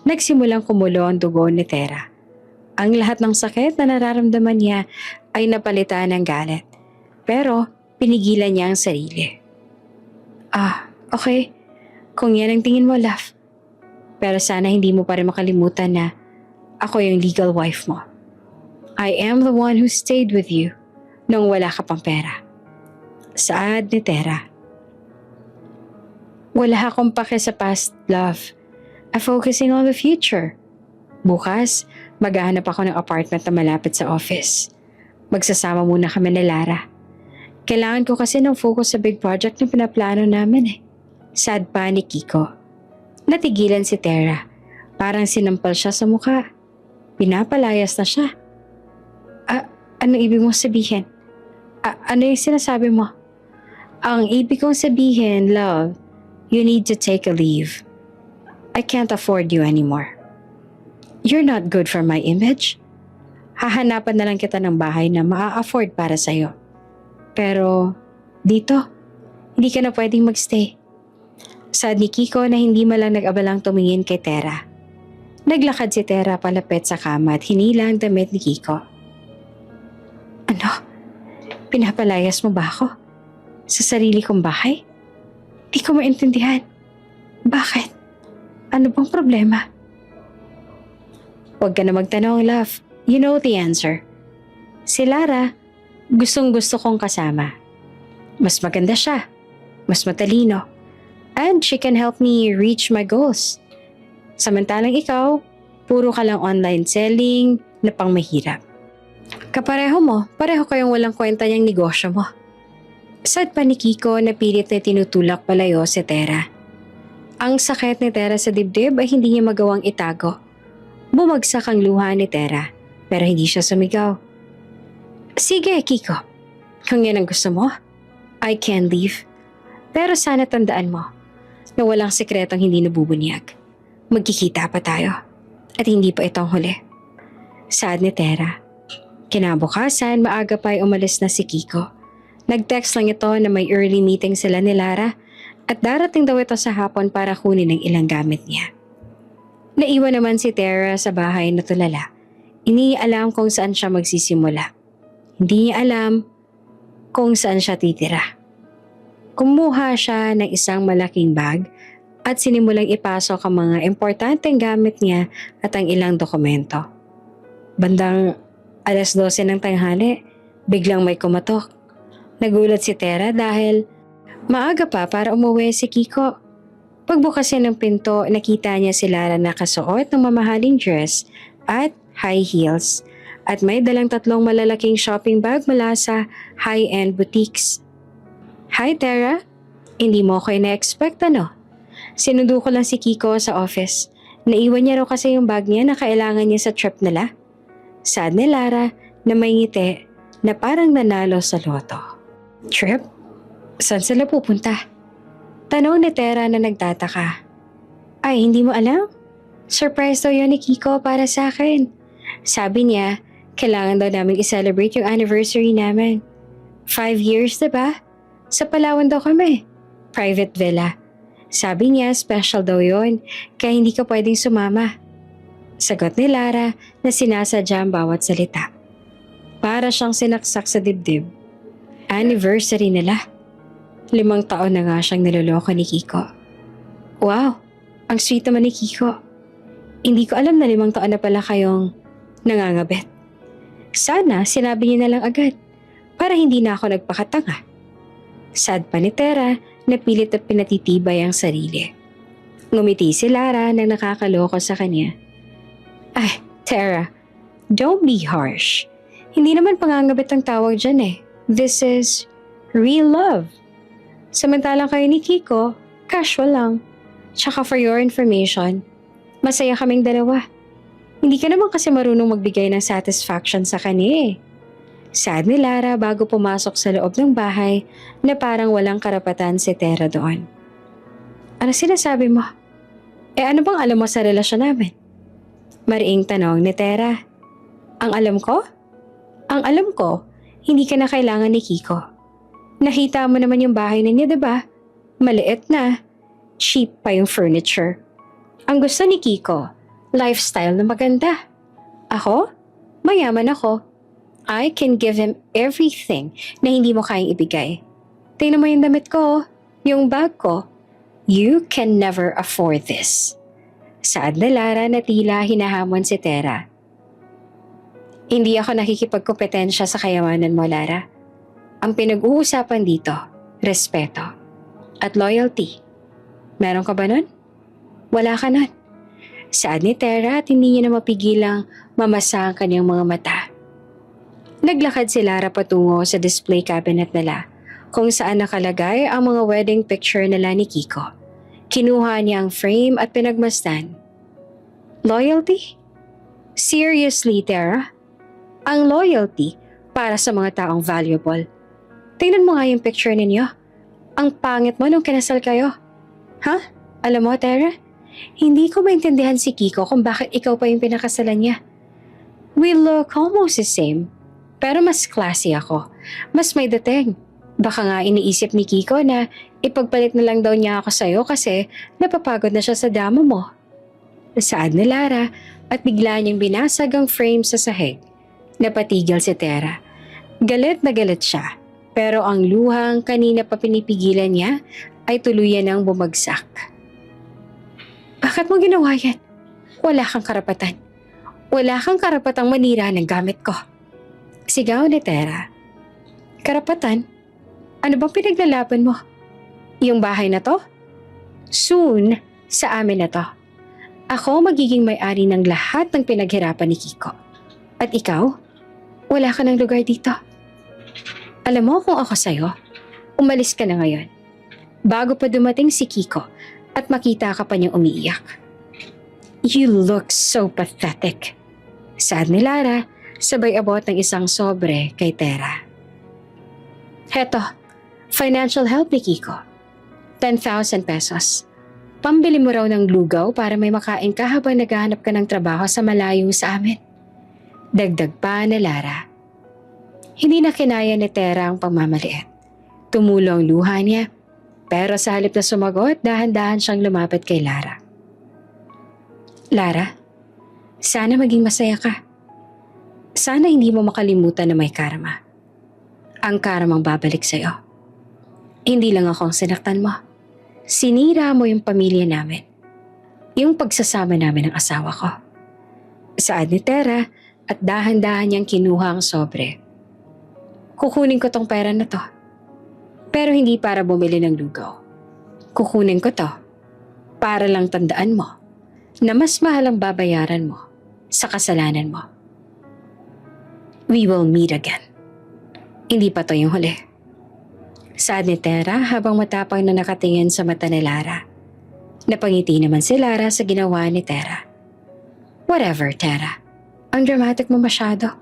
Nagsimulang kumulo ang dugo ni Tera. Ang lahat ng sakit na nararamdaman niya ay napalitan ng galit. Pero pinigilan niya ang sarili. Okay. Kung yan ang tingin mo, love. Pero sana hindi mo pa rin makalimutan na ako yung legal wife mo. I am the one who stayed with you nung wala ka pang pera. Saad ni Tera. Wala akong pake sa past, love. I'm focusing on the future. Bukas, maghahanap ako ng apartment na malapit sa office. Magsasama muna kami ni Lara. Kailangan ko kasi ng focus sa big project na pinaplano namin . Sad pa ni Kiko. Natigilan si Tera. Parang sinampal siya sa mukha. Pinapalayas na siya. Ano ibig mong sabihin? Ano yung sinasabi mo? Ang ibig kong sabihin, love, you need to take a leave. I can't afford you anymore. You're not good for my image. Hahanapan na lang kita ng bahay na maa-afford para sa'yo. Pero, dito, hindi ka na pwedeng magstay. Sad ni Kiko na hindi malang nag-abalang tumingin kay Tera. Naglakad si Tera palapit sa kama at hinila ang damit ni Kiko. Ano? Pinapalayas mo ba ako? Sa sarili kong bahay? Di ko maintindihan. Bakit? Ano bang problema? Huwag ka na magtanong, love. You know the answer. Si Lara, gustong-gusto kong kasama. Mas maganda siya. Mas matalino. And she can help me reach my goals. Samantalang ikaw, puro ka lang online selling na pang mahirap. Kapareho mo, pareho kayong walang kwenta niyang negosyo mo. Sad pa ni Kiko na pilit na tinutulak palayo si Tera. Ang sakit ni Tera sa dibdib ay hindi niya magawang itago. Bumagsak ang luha ni Tera, pero hindi siya sumigaw. Sige, Kiko. Kung yan ang gusto mo, I can leave. Pero sana tandaan mo na walang sekretong hindi nabubunyag. Magkikita pa tayo. At hindi pa itong huli. Sad ni Tera. Kinabukasan, maaga pa ay umalis na si Kiko. Nag-text lang ito na may early meeting sila ni Lara at darating daw ito sa hapon para kunin ang ilang gamit niya. Naiwan naman si Tera sa bahay na tulala. Inialam kung saan siya magsisimula. Hindi niya alam kung saan siya titira. Kumuha siya ng isang malaking bag at sinimulang ipasok ang mga importanteng gamit niya at ang ilang dokumento. Bandang 12:00 ng tanghali, biglang may kumatok. Nagulat si Tera dahil maaga pa para umuwi si Kiko. Pagbukas niya ng pinto, nakita niya si Lara nakasuot ng mamahaling dress at high heels at may dalang 3 malalaking shopping bag mula sa high-end boutiques. Hi Tera, hindi mo ako ina-expect ano? Sinundo ko lang si Kiko sa office. Naiwan niya raw kasi yung bag niya na kailangan niya sa trip nila. Sad ni Lara na may ngiti na parang nanalo sa loto. Trip? Saan sila pupunta? Tanong ni Tera na nagtataka. Ay, hindi mo alam? Surprise daw yun ni Kiko para sa akin. Sabi niya, kailangan daw namin i-celebrate yung anniversary namin. 5 years, diba? Sa Palawan daw kami. Private villa. Sabi niya, special daw yun, kaya hindi ka pwedeng sumama. Sagot ni Lara na sinasadya ang bawat salita. Para siyang sinaksak sa dibdib. Anniversary nila. 5 taon na nga siyang niloloko ni Kiko. Wow, Ang sweet naman ni Kiko. Hindi ko alam na 5 taon na pala kayong nangangabet. Sana sinabi niyo na lang agad para hindi na ako nagpakatanga. Sad pa ni Tera na pilit at pinatitibay ang sarili. Ngumiti si Lara na nakakaloko sa kanya. Ay, Tera, don't be harsh. Hindi naman pangangabit ang tawag dyan eh. This is real love. Samantalang kayo ni Kiko, casual lang. Tsaka for your information, masaya kaming dalawa. Hindi ka naman kasi marunong magbigay ng satisfaction sa kanya eh. Sad ni Lara bago pumasok sa loob ng bahay na parang walang karapatan si Tera doon. Ano sinasabi mo? Ano bang alam mo sa relasyon namin? Mariing tanong ni Tera. Ang alam ko? Ang alam ko, hindi ka na kailangan ni Kiko. Nakita mo naman yung bahay niya, diba? Maliit na. Cheap pa yung furniture. Ang gusto ni Kiko, lifestyle na maganda. Ako? Mayaman ako. I can give him everything na hindi mo kayang ibigay. Tingnan mo yung damit ko, yung bag ko. You can never afford this. Saad na Lara na tila hinahamon si Tera. Hindi ako nakikipagkompetensya sa kayamanan mo, Lara. Ang pinag-uusapan dito, respeto at loyalty. Meron ka ba nun? Wala ka nun. Saad ni Tera at hindi niya na mapigilang mamasa ang kanyang mga mata. Naglakad si Lara patungo sa display cabinet nila kung saan nakalagay ang mga wedding picture nila ni Kiko. Kinuha niya ang frame at pinagmasdan. Loyalty? Seriously, Tera? Ang loyalty para sa mga taong valuable. Tingnan mo nga yung picture ninyo. Ang pangit mo nung kinasal kayo. Ha? Alam mo, Tera? Hindi ko maintindihan si Kiko kung bakit ikaw pa yung pinakasalan niya. We look almost the same. Pero mas classy ako. Mas may dating. Baka nga iniisip ni Kiko na ipagpalit na lang daw niya ako sa'yo kasi napapagod na siya sa drama mo. Saad ni Lara at bigla niyang binasag ang frame sa sahig. Napatigil si Tera. Galit na galit siya. Pero ang luhang kanina pa pinipigilan niya ay tuluyan ng bumagsak. Bakit mo ginawa yan? Wala kang karapatan. Wala kang karapatang manira ng gamit ko. Sigaw ni Tera. Karapatan? Ano bang pinaglalaban mo? Yung bahay na to? Soon, sa amin na to. Ako magiging may-ari ng lahat ng pinaghirapan ni Kiko. At ikaw, wala ka ng lugar dito. Alam mo kung ako sa'yo, umalis ka na ngayon. Bago pa dumating si Kiko at makita ka pa niyang umiiyak. You look so pathetic. Sad ni Lara, sabay abot ng isang sobre kay Tera. Heto, financial help ni Kiko. 10,000 pesos. Pambili mo raw ng lugaw para may makain ka habang naghahanap ka ng trabaho sa malayo sa amin. Dagdag pa ni Lara. Hindi na kinaya ni Tera ang pagmamaliit. Tumulo ang luha niya, pero sa halip na sumagot, dahan-dahan siyang lumapit kay Lara. Lara, sana maging masaya ka. Sana hindi mo makalimutan na may karma. Ang karamang babalik sa'yo. Hindi lang akong sinaktan mo. Sinira mo yung pamilya namin. Yung pagsasama namin ng asawa ko. Saad ni Tera at dahan-dahan niyang kinuha ang sobre. Kukunin ko tong pera na to. Pero hindi para bumili ng lugaw. Kukunin ko to para lang tandaan mo na mas mahal ang babayaran mo sa kasalanan mo. We will meet again. Hindi pa to yung huli. Saad ni Tera habang matapang na nakatingin sa mata ni Lara. Napangiti naman si Lara sa ginawa ni Tera. Whatever, Tera. Ang dramatic mo masyado.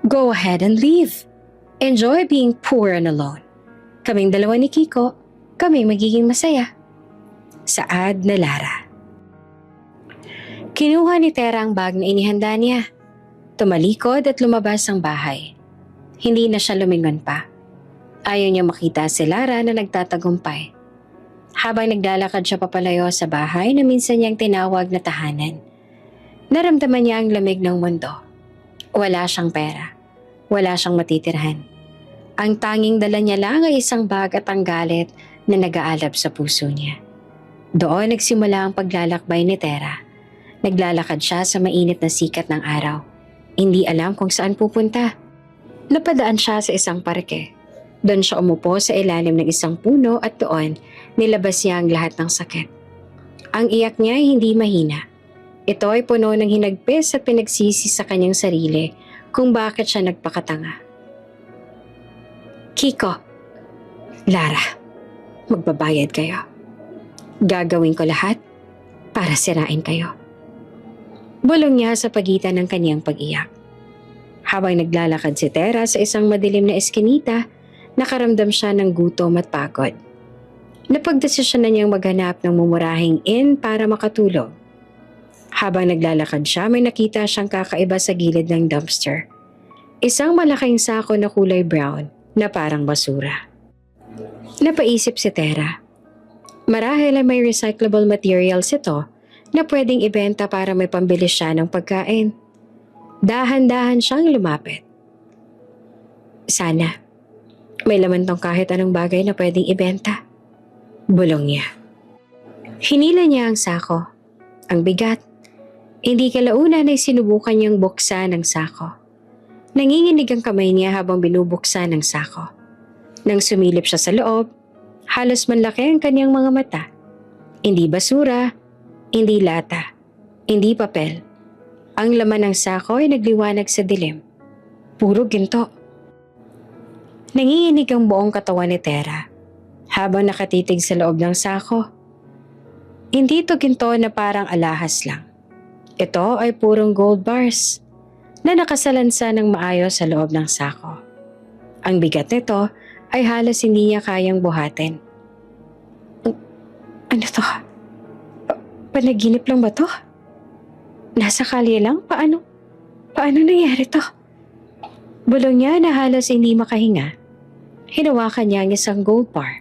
Go ahead and leave. Enjoy being poor and alone. Kaming dalawa ni Kiko, kami magiging masaya. Saad na Lara. Kinuha ni Tera ang bag na inihanda niya. Tumalikod at lumabas ang bahay. Hindi na siya lumingon pa. Ayaw niya makita si Lara na nagtatagumpay. Habang naglalakad siya papalayo sa bahay na minsan niyang tinawag na tahanan. Naramdaman niya ang lamig ng mundo. Wala siyang pera. Wala siyang matitirhan. Ang tanging dala niya lang ay isang bag at ang galit na nag-aalab sa puso niya. Doon nagsimula ang paglalakbay ni Tera. Naglalakad siya sa mainit na sikat ng araw. Hindi alam kung saan pupunta. Napadaan siya sa isang parke. Doon siya umupo sa ilalim ng isang puno at doon nilabas niya ang lahat ng sakit. Ang iyak niya ay hindi mahina. Ito ay puno ng hinagpis at pinagsisi sa kanyang sarili kung bakit siya nagpakatanga. Kiko, Lara, magbabayad kayo. Gagawin ko lahat para sirain kayo. Bulong niya sa pagitan ng kanyang pag-iyak. Habang naglalakad si Tera sa isang madilim na eskinita, nakaramdam siya ng gutom at pagod. Napagdesisyon na niyang maghanap ng mumurahing inn para makatulog. Habang naglalakad siya, may nakita siyang kakaiba sa gilid ng dumpster. Isang malaking sako na kulay brown na parang basura. Napaisip si Tera. Marahil ay may recyclable materials ito na pwedeng ibenta para may pambili siya ng pagkain. Dahan-dahan siyang lumapit. Sana, may laman tong kahit anong bagay na pwedeng ibenta. Bulong niya. Hinila niya ang sako. Ang bigat. Hindi kalaunan ay sinubukan niyang buksan ang sako. Nanginginig ang kamay niya habang binubuksan ang sako. Nang sumilip siya sa loob, halos manlaki ang kanyang mga mata. Hindi basura, hindi lata, hindi papel. Ang laman ng sako ay nagliwanag sa dilim. Puro ginto. Nanginginig ang buong katawan ni Tera habang nakatitig sa loob ng sako. Hindi ito ginto na parang alahas lang. Ito ay purong gold bars na nakasalansa ng maayos sa loob ng sako. Ang bigat nito ay halos hindi niya kayang buhatin. Ano to? Panaginip lang ba to? Nasa kalye lang? Paano nangyari to? Bulong niya na halos hindi makahinga. Hinawakan niya ang isang gold bar.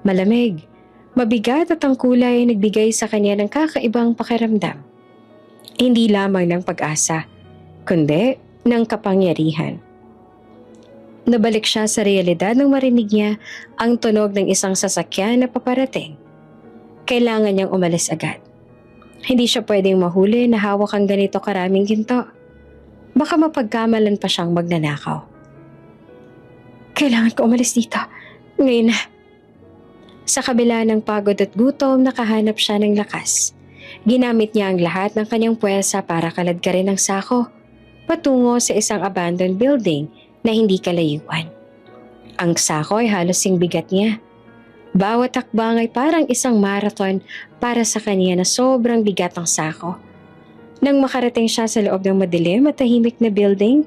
Malamig, mabigat at ang kulay ay nagbigay sa kanya ng kakaibang pakiramdam. Hindi lamang ng pag-asa, kundi ng kapangyarihan. Nabalik siya sa realidad nang marinig niya ang tunog ng isang sasakyan na paparating. Kailangan niyang umalis agad. Hindi siya pwedeng mahuli na hawak ang ganito karaming ginto. Baka mapagkamalan pa siyang magnanakaw. Kailangan ko umalis dito. Ngayon na. Sa kabila ng pagod at gutom, nakahanap siya ng lakas. Ginamit niya ang lahat ng kanyang puwersa para kaladkarin ang sako, patungo sa isang abandoned building na hindi kalayuan. Ang sako ay halos sing bigat niya. Bawat hakbang ay parang isang marathon para sa kanya na sobrang bigat ang sako. Nang makarating siya sa loob ng madilim at tahimik na building,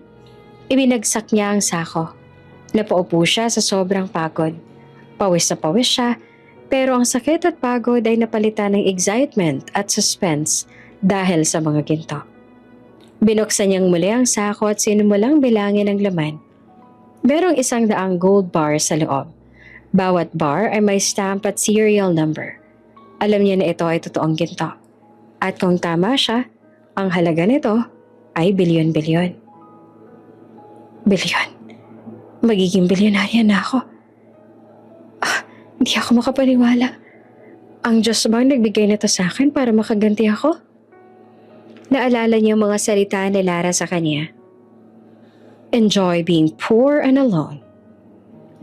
ibinagsak niya ang sako. Napaupo siya sa sobrang pagod. Pawis na pawis siya, pero ang sakit at pagod ay napalitan ng excitement at suspense dahil sa mga ginto. Binuksan niyang muli ang sako at sinimulang bilangin ang laman. Merong 100 gold bar sa loob. Bawat bar ay may stamp at serial number. Alam niya na ito ay totoong ginto. At kung tama siya, ang halaga nito ay bilyon-bilyon. Bilyon? Magiging bilyonarya na ako. Hindi ako makapaniwala. Ang Diyos bang nagbigay nito sa akin para makaganti ako? Naalala niya mga salita ni Lara sa kanya. Enjoy being poor and alone.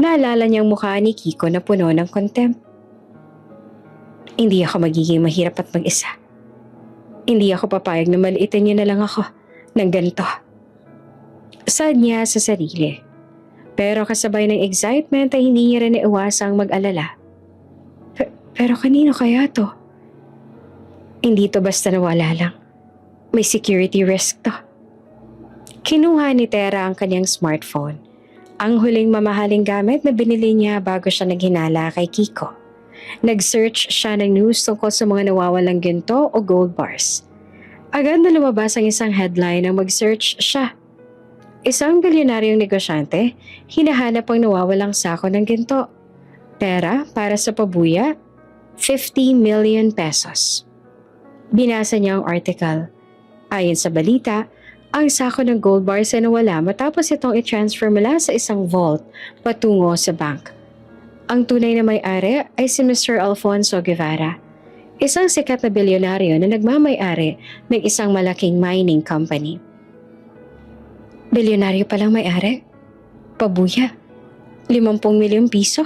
Naalala niyang mukha ni Kiko na puno ng contempt. Hindi ako magiging mahirap at mag-isa. Hindi ako papayag na maliitin niyo na lang ako ng ganito. Sad niya sa sarili. Pero kasabay ng excitement ay hindi niya rin naiwasang mag-alala. Pero kanino kaya to? Hindi to basta nawala lang. May security risk to. Kinuha ni Tera ang kanyang smartphone. Ang huling mamahaling gamit na binili niya bago siya naghinala kay Kiko. Nag-search siya ng news tungkol sa mga nawawalang ginto o gold bars. Agad na lumabas ang isang headline na mag-search siya. Isang bilyonaryong negosyante, hinahanap ang nawawalang sako ng ginto. Pera para sa pabuya, 50 million pesos. Binasa niya ang article. Ayon sa balita, ang sako ng gold bars ay nawala matapos itong i-transfer mula sa isang vault patungo sa bank. Ang tunay na may-ari ay si Mr. Alfonso Guevara, Isang sikat na bilyonaryo na nagmamay-ari ng isang malaking mining company. Bilyonaryo palang may-ari? Pabuya. 50 milyong piso?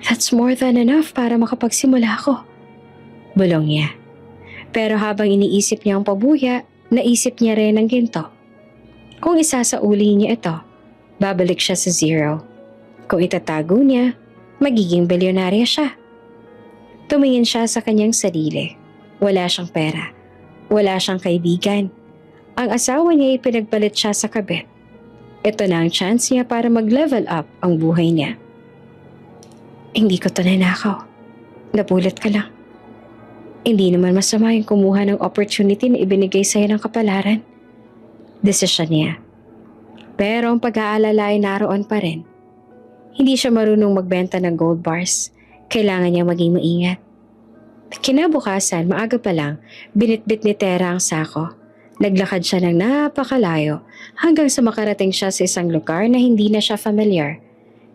That's more than enough para makapagsimula ako. Bulong niya. Pero habang iniisip niya ang pabuya, naisip niya rin ang ginto. Kung isasauli niya ito, babalik siya sa zero. Kung itatago niya, magiging bilyonarya siya. Tumingin siya sa kanyang sarili. Wala siyang pera. Wala siyang kaibigan. Ang asawa niya ay pinagpalit siya sa kabit. Ito na ang chance niya para mag-level up ang buhay niya. Hindi ko ito ninakaw. Napulit ka lang. Hindi naman masama yung kumuha ng opportunity na ibinigay sa'yo ng kapalaran. Desisyon niya. Pero ang pag-aalala ay naroon pa rin. Hindi siya marunong magbenta ng gold bars. Kailangan niya maging maingat. Kinabukasan, maaga pa lang, binitbit ni Tera ang sako. Naglakad siya ng napakalayo hanggang sa makarating siya sa isang lugar na hindi na siya familiar.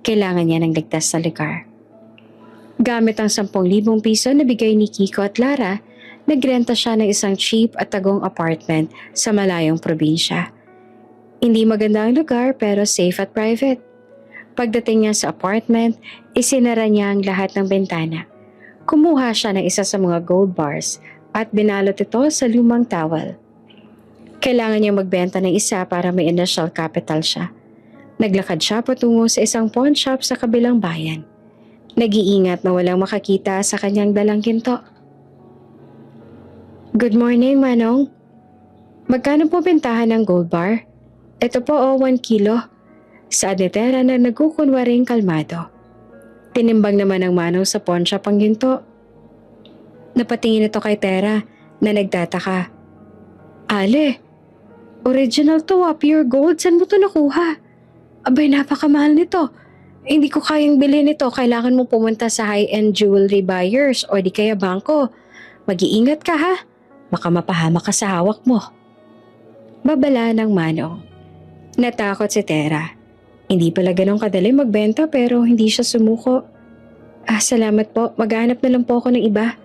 Kailangan niya ng ligtas sa lugar. Gamit ang 10,000 piso na bigay ni Kiko at Lara, nagrenta siya ng isang cheap at tagong apartment sa malayong probinsya. Hindi maganda ang lugar pero safe at private. Pagdating niya sa apartment, isinara niya ang lahat ng bintana. Kumuha siya ng isa sa mga gold bars at binalot ito sa lumang towel. Kailangan niya magbenta ng isa para may initial capital siya. Naglakad siya patungo sa isang pawn shop sa kabilang bayan. Nag-iingat na walang makakita sa kanyang dalang ginto. Good morning, Manong. Magkano po bentahan ng gold bar? Ito po 1 kilo. Saad ni Tera na nagkukunwaring kalmado. Tinimbang naman ng Manong sa pawn shop ang ginto. Napatingin ito kay Tera na nagtataka. Ale, original to pure gold. Saan mo to nakuha? Abay, napakamahal nito. Hindi ko kayang bilhin ito. Kailangan mo pumunta sa high-end jewelry buyers o di kaya bangko. Mag-iingat ka ha. Baka mapahamak ka sa hawak mo. Babala ng Manong. Natakot si Tera. Hindi pala ganun kadali magbenta pero hindi siya sumuko. Salamat po. Maghanap na lang po ako ng iba.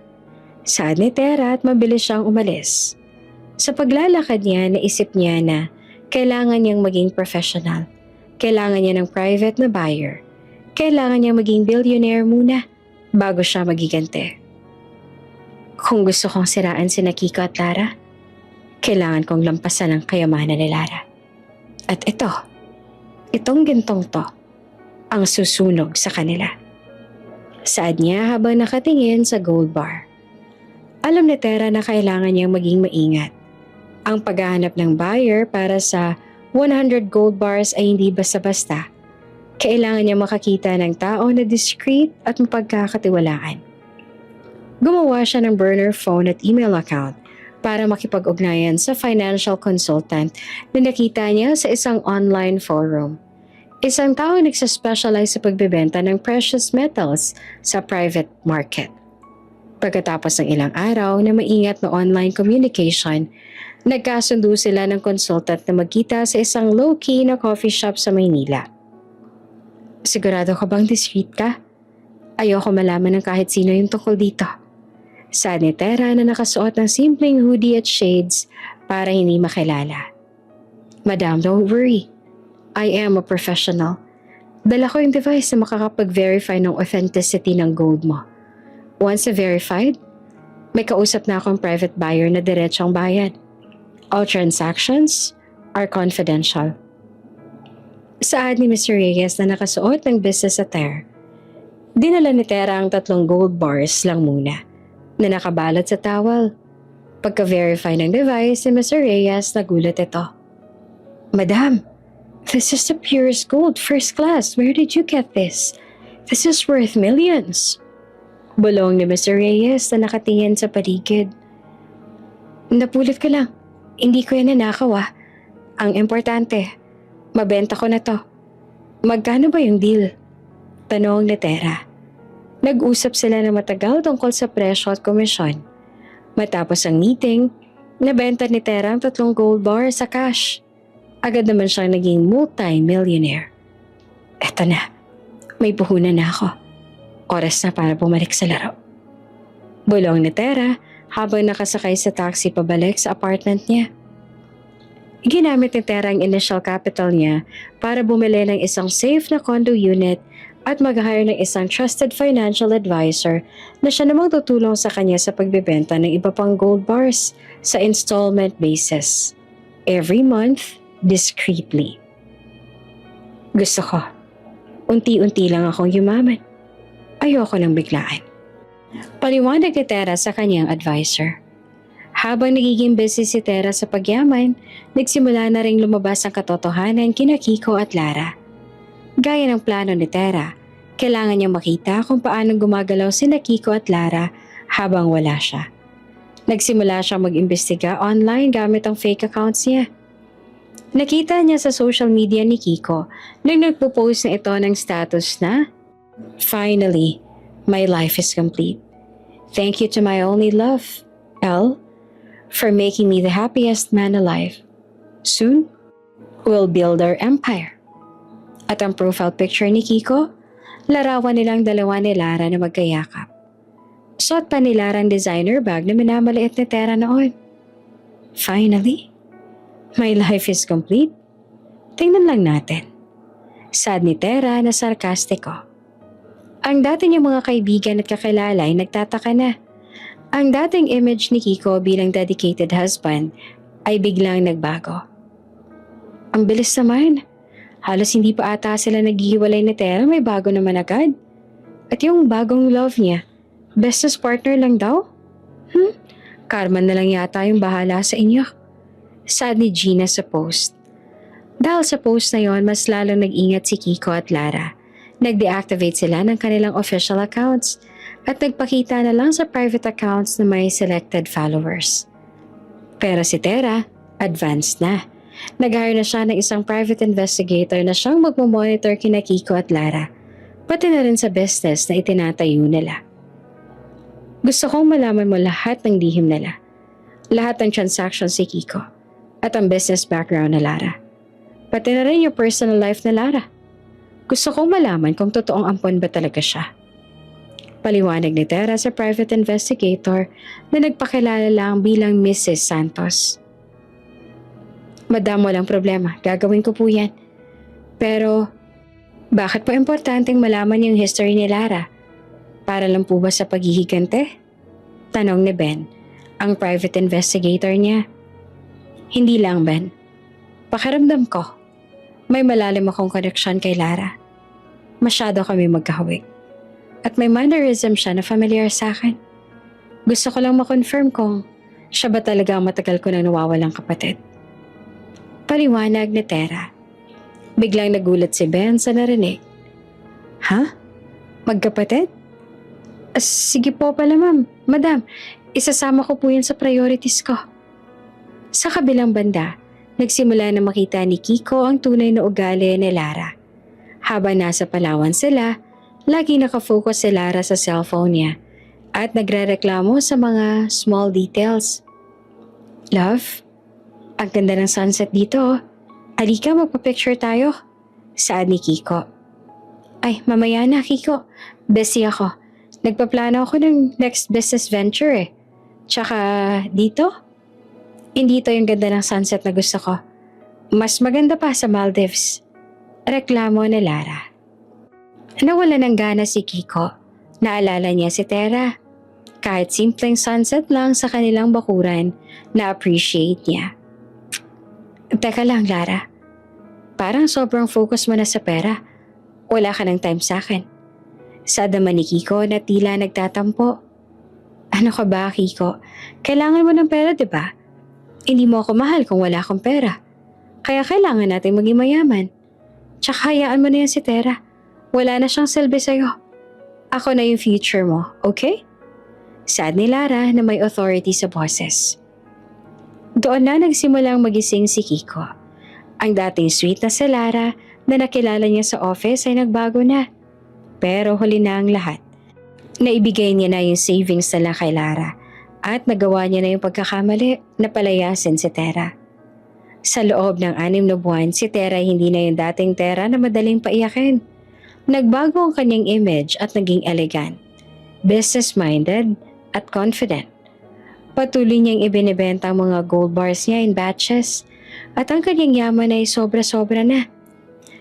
Saad ni Tera at mabilis siyang umalis. Sa paglalakad niya, naisip niya na kailangan niyang maging professional. Kailangan niya ng private na buyer. Kailangan niya maging billionaire muna bago siya magigante. Kung gusto kong siraan si Kiko at Lara, kailangan kong lampasan ang kayamanan ni Lara. At itong gintong to, ang susunog sa kanila. Saad niya habang nakatingin sa gold bar. Alam ni Tera na kailangan niyang maging maingat. Ang paghahanap ng buyer para sa 100 gold bars ay hindi basta-basta. Kailangan niya makakita ng tao na discreet at mapagkakatiwalaan. Gumawa siya ng burner phone at email account para makipag-ugnayan sa financial consultant na nakita niya sa isang online forum. Isang tao nagsaspecialize sa pagbebenta ng precious metals sa private market. Pagkatapos ng ilang araw na maingat na online communication, nagkasundo sila ng consultant na magkita sa isang low-key na coffee shop sa Maynila. Sigurado ka bang discreet ka? Ayoko malaman ng kahit sino yung tungkol dito. Saad ni Tera na nakasuot ng simpleng hoodie at shades para hindi makilala. Madam, don't worry. I am a professional. Dala ko yung device na makakapag-verify ng authenticity ng gold mo. Once verified, may kausap na akong private buyer na diretsong bayad. All transactions are confidential. Saad ni Mr. Reyes na nakasuot ng business attire. Dinala ni Tera ang 3 gold bars lang muna na nakabalot sa towel. Pagka-verify ng device ni Mr. Reyes, nagulat ito. Madam, this is the purest gold, first class. Where did you get this? This is worth millions. Bulong ni Mr. Reyes na nakatingin sa paligid. Napulit ka lang. Hindi ko yan nanakaw. Ang importante, mabenta ko na to. Magkano ba yung deal? Tanong ni Tera. Nag-usap sila ng matagal tungkol sa presyo at komisyon. Matapos ang meeting, nabenta ni Tera ang 3 gold bar sa cash. Agad naman siyang naging multi-millionaire. Eto na, may puhunan na ako. Oras na para bumalik sa laro. Bulong ni Tera habang nakasakay sa taxi pabalik sa apartment niya. Ginamit ni Tera ang initial capital niya para bumili ng isang safe na condo unit at mag-hire ng isang trusted financial advisor na siya namang tutulong sa kanya sa pagbebenta ng iba pang gold bars sa installment basis. Every month, discreetly. Gusto ko, unti-unti lang akong yumaman. Ayoko nang biglaan. Paliwanag ni Tera sa kanyang advisor. Habang nagiging busy si Tera sa pagyaman, nagsimula na ring lumabas ang katotohanan kina Kiko at Lara. Gaya ng plano ni Tera, kailangan niyang makita kung paano gumagalaw sina Kiko at Lara habang wala siya. Nagsimula siyang mag-imbestiga online gamit ang fake accounts niya. Nakita niya sa social media ni Kiko nang nagpo-post na ito ng status na, "Finally, my life is complete. Thank you to my only love, L, for making me the happiest man alive. Soon, we'll build our empire." At ang profile picture ni Kiko, larawan nilang dalawa ni Lara na magkayakap. Suot pa ni Lara ang designer bag na minamaliit ni Tera noon. Finally, my life is complete. Tingnan lang natin. Sad ni Tera na sarkastiko. Ang dati niyang mga kaibigan at kakilala ay nagtataka na. Ang dating image ni Kiko bilang dedicated husband ay biglang nagbago. Ang bilis naman. Halos hindi pa ata sila naghihiwalay ni Tera, may bago naman agad. At yung bagong love niya, business partner lang daw? Carmen na lang yata yung bahala sa inyo. Sad ni Gina sa post. Dahil sa post na yon, mas lalong nag-ingat si Kiko at Lara. Nag-deactivate sila ng kanilang official accounts at nagpakita na lang sa private accounts na may selected followers. Pero si Tera, advanced na. Nag-hire na siya ng isang private investigator na siyang magmamonitor kina Kiko at Lara, pati na rin sa business na itinatayo nila. Gusto kong malaman mo lahat ng lihim nila, lahat ng transactions si Kiko, at ang business background na Lara. Pati na rin yung personal life na Lara. Gusto kong malaman kung totoong ampon ba talaga siya. Paliwanag ni Tera sa private investigator na nagpakilala lang bilang Mrs. Santos. Madam, walang problema. Gagawin ko po yan. Pero, bakit po importanteng malaman yung history ni Lara? Para lang po ba sa paghihigante? Tanong ni Ben, ang private investigator niya. Hindi lang, Ben. Pakiramdam ko, may malalim akong koneksyon kay Lara. Masyado kami magkahawig. At may mannerism siya na familiar sa akin. Gusto ko lang makonfirm kung siya ba talaga ang matagal ko nang nawawalang kapatid. Paliwanag ni Tera. Biglang nagulat si Ben sa narinig. Ha? Magkapatid? Sige po pala ma'am. Madam, isasama ko po yan sa priorities ko. Sa kabilang banda, nagsimula na makita ni Kiko ang tunay na ugali ni Lara. Habang nasa Palawan sila, lagi nakafocus si Lara sa cellphone niya at nagrereklamo sa mga small details. Love, ang ganda ng sunset dito. Halika, magpa-picture tayo. Saad ni Kiko. Ay, mamaya na Kiko. Busy ako. Nagpaplano ako ng next business venture eh. Tsaka dito? Hindi to yung ganda ng sunset na gusto ko. Mas maganda pa sa Maldives. Reklamo ni Lara. Nawala ng gana si Kiko. Naalala niya si Tera. Kahit simpleng sunset lang sa kanilang bakuran, na-appreciate niya. Teka lang, Lara. Parang sobrang focus mo na sa pera. Wala ka ng time sa akin. Saad naman ni Kiko na tila nagtatampo. Ano ka ba, Kiko? Kailangan mo ng pera, di ba? Hindi mo ako mahal kung wala akong pera. Kaya kailangan natin maging mayaman. Tsaka hayaan mo na yan si Tera. Wala na siyang silbi sa'yo. Ako na yung future mo, okay? Saad ni Lara na may authority sa boses. Doon na nagsimulang magising si Kiko. Ang dating sweet na si Lara na nakilala niya sa office ay nagbago na. Pero huli na ang lahat. Naibigay niya na yung savings nila kay Lara at nagawa niya na yung pagkakamali na palayasin si Tera. Sa loob ng 6 na buwan, si Tera hindi na yung dating Tera na madaling paiyakin. Nagbago ang kanyang image at naging elegant, business-minded at confident. Patuloy niyang ibinibenta ang mga gold bars niya in batches at ang kanyang yaman ay sobra-sobra na.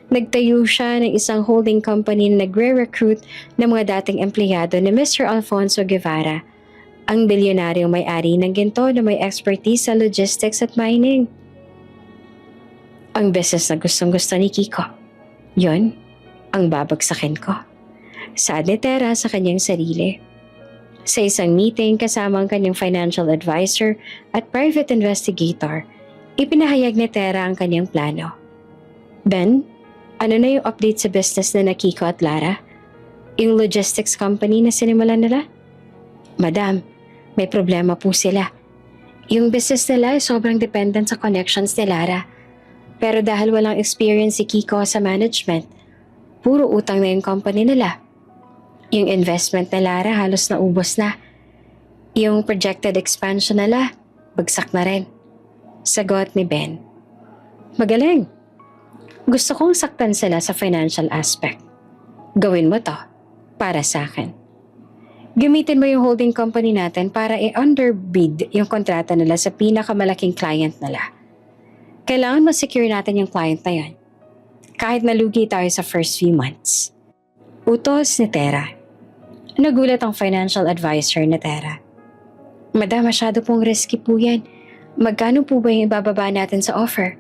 Nagtayo siya ng isang holding company na nagre-recruit ng mga dating empleyado ni Mr. Alfonso Guevara, ang bilyonaryong may-ari ng ginto na may expertise sa logistics at mining. Ang business na gustong-gusto ni Kiko. Yon ang babagsakin ko. Saad ni Tera sa kanyang sarili. Sa isang meeting kasama ang kanyang financial advisor at private investigator, ipinahayag ni Tera ang kanyang plano. Ben, ano na yung update sa business na Kiko at Lara? Yung logistics company na sinimulan nila? Madam, may problema po sila. Yung business nila ay sobrang dependent sa connections ni Lara. Pero dahil walang experience si Kiko sa management, puro utang na yung company nila. Yung investment na Lara halos naubos na. Yung projected expansion nila, bagsak na rin. Sagot ni Ben. Magaling. Gusto kong saktan sila sa financial aspect. Gawin mo to para sa akin. Gamitin mo yung holding company natin para i-underbid yung kontrata nila sa pinakamalaking client nila. Kailangan ma-secure natin yung client na yan. Kahit nalugi tayo sa first few months. Utos ni Tera. Nagulat ang financial advisor ni Tera. Madam, masyado pong risky po yan. Magkano po ba yung ibababa natin sa offer?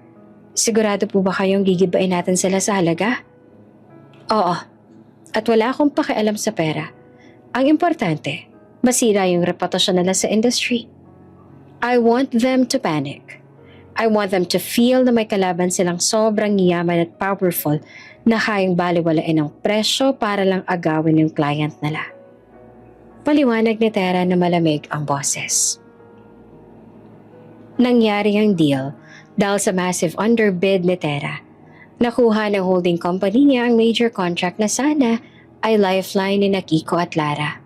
Sigurado po ba kayong gigibain natin sila sa halaga? Oo. At wala akong pakialam sa pera. Ang importante, masira yung reputasyon nila sa industry. I want them to panic. I want them to feel na may kalaban silang sobrang yaman at powerful na kayang baliwalain ng presyo para lang agawin yung client nila. Paliwanag ni Tera na malamig ang boses. Nangyari ang deal dahil sa massive underbid ni Tera. Nakuha ng holding company niya ang major contract na sana ay lifeline ni Kiko at Lara.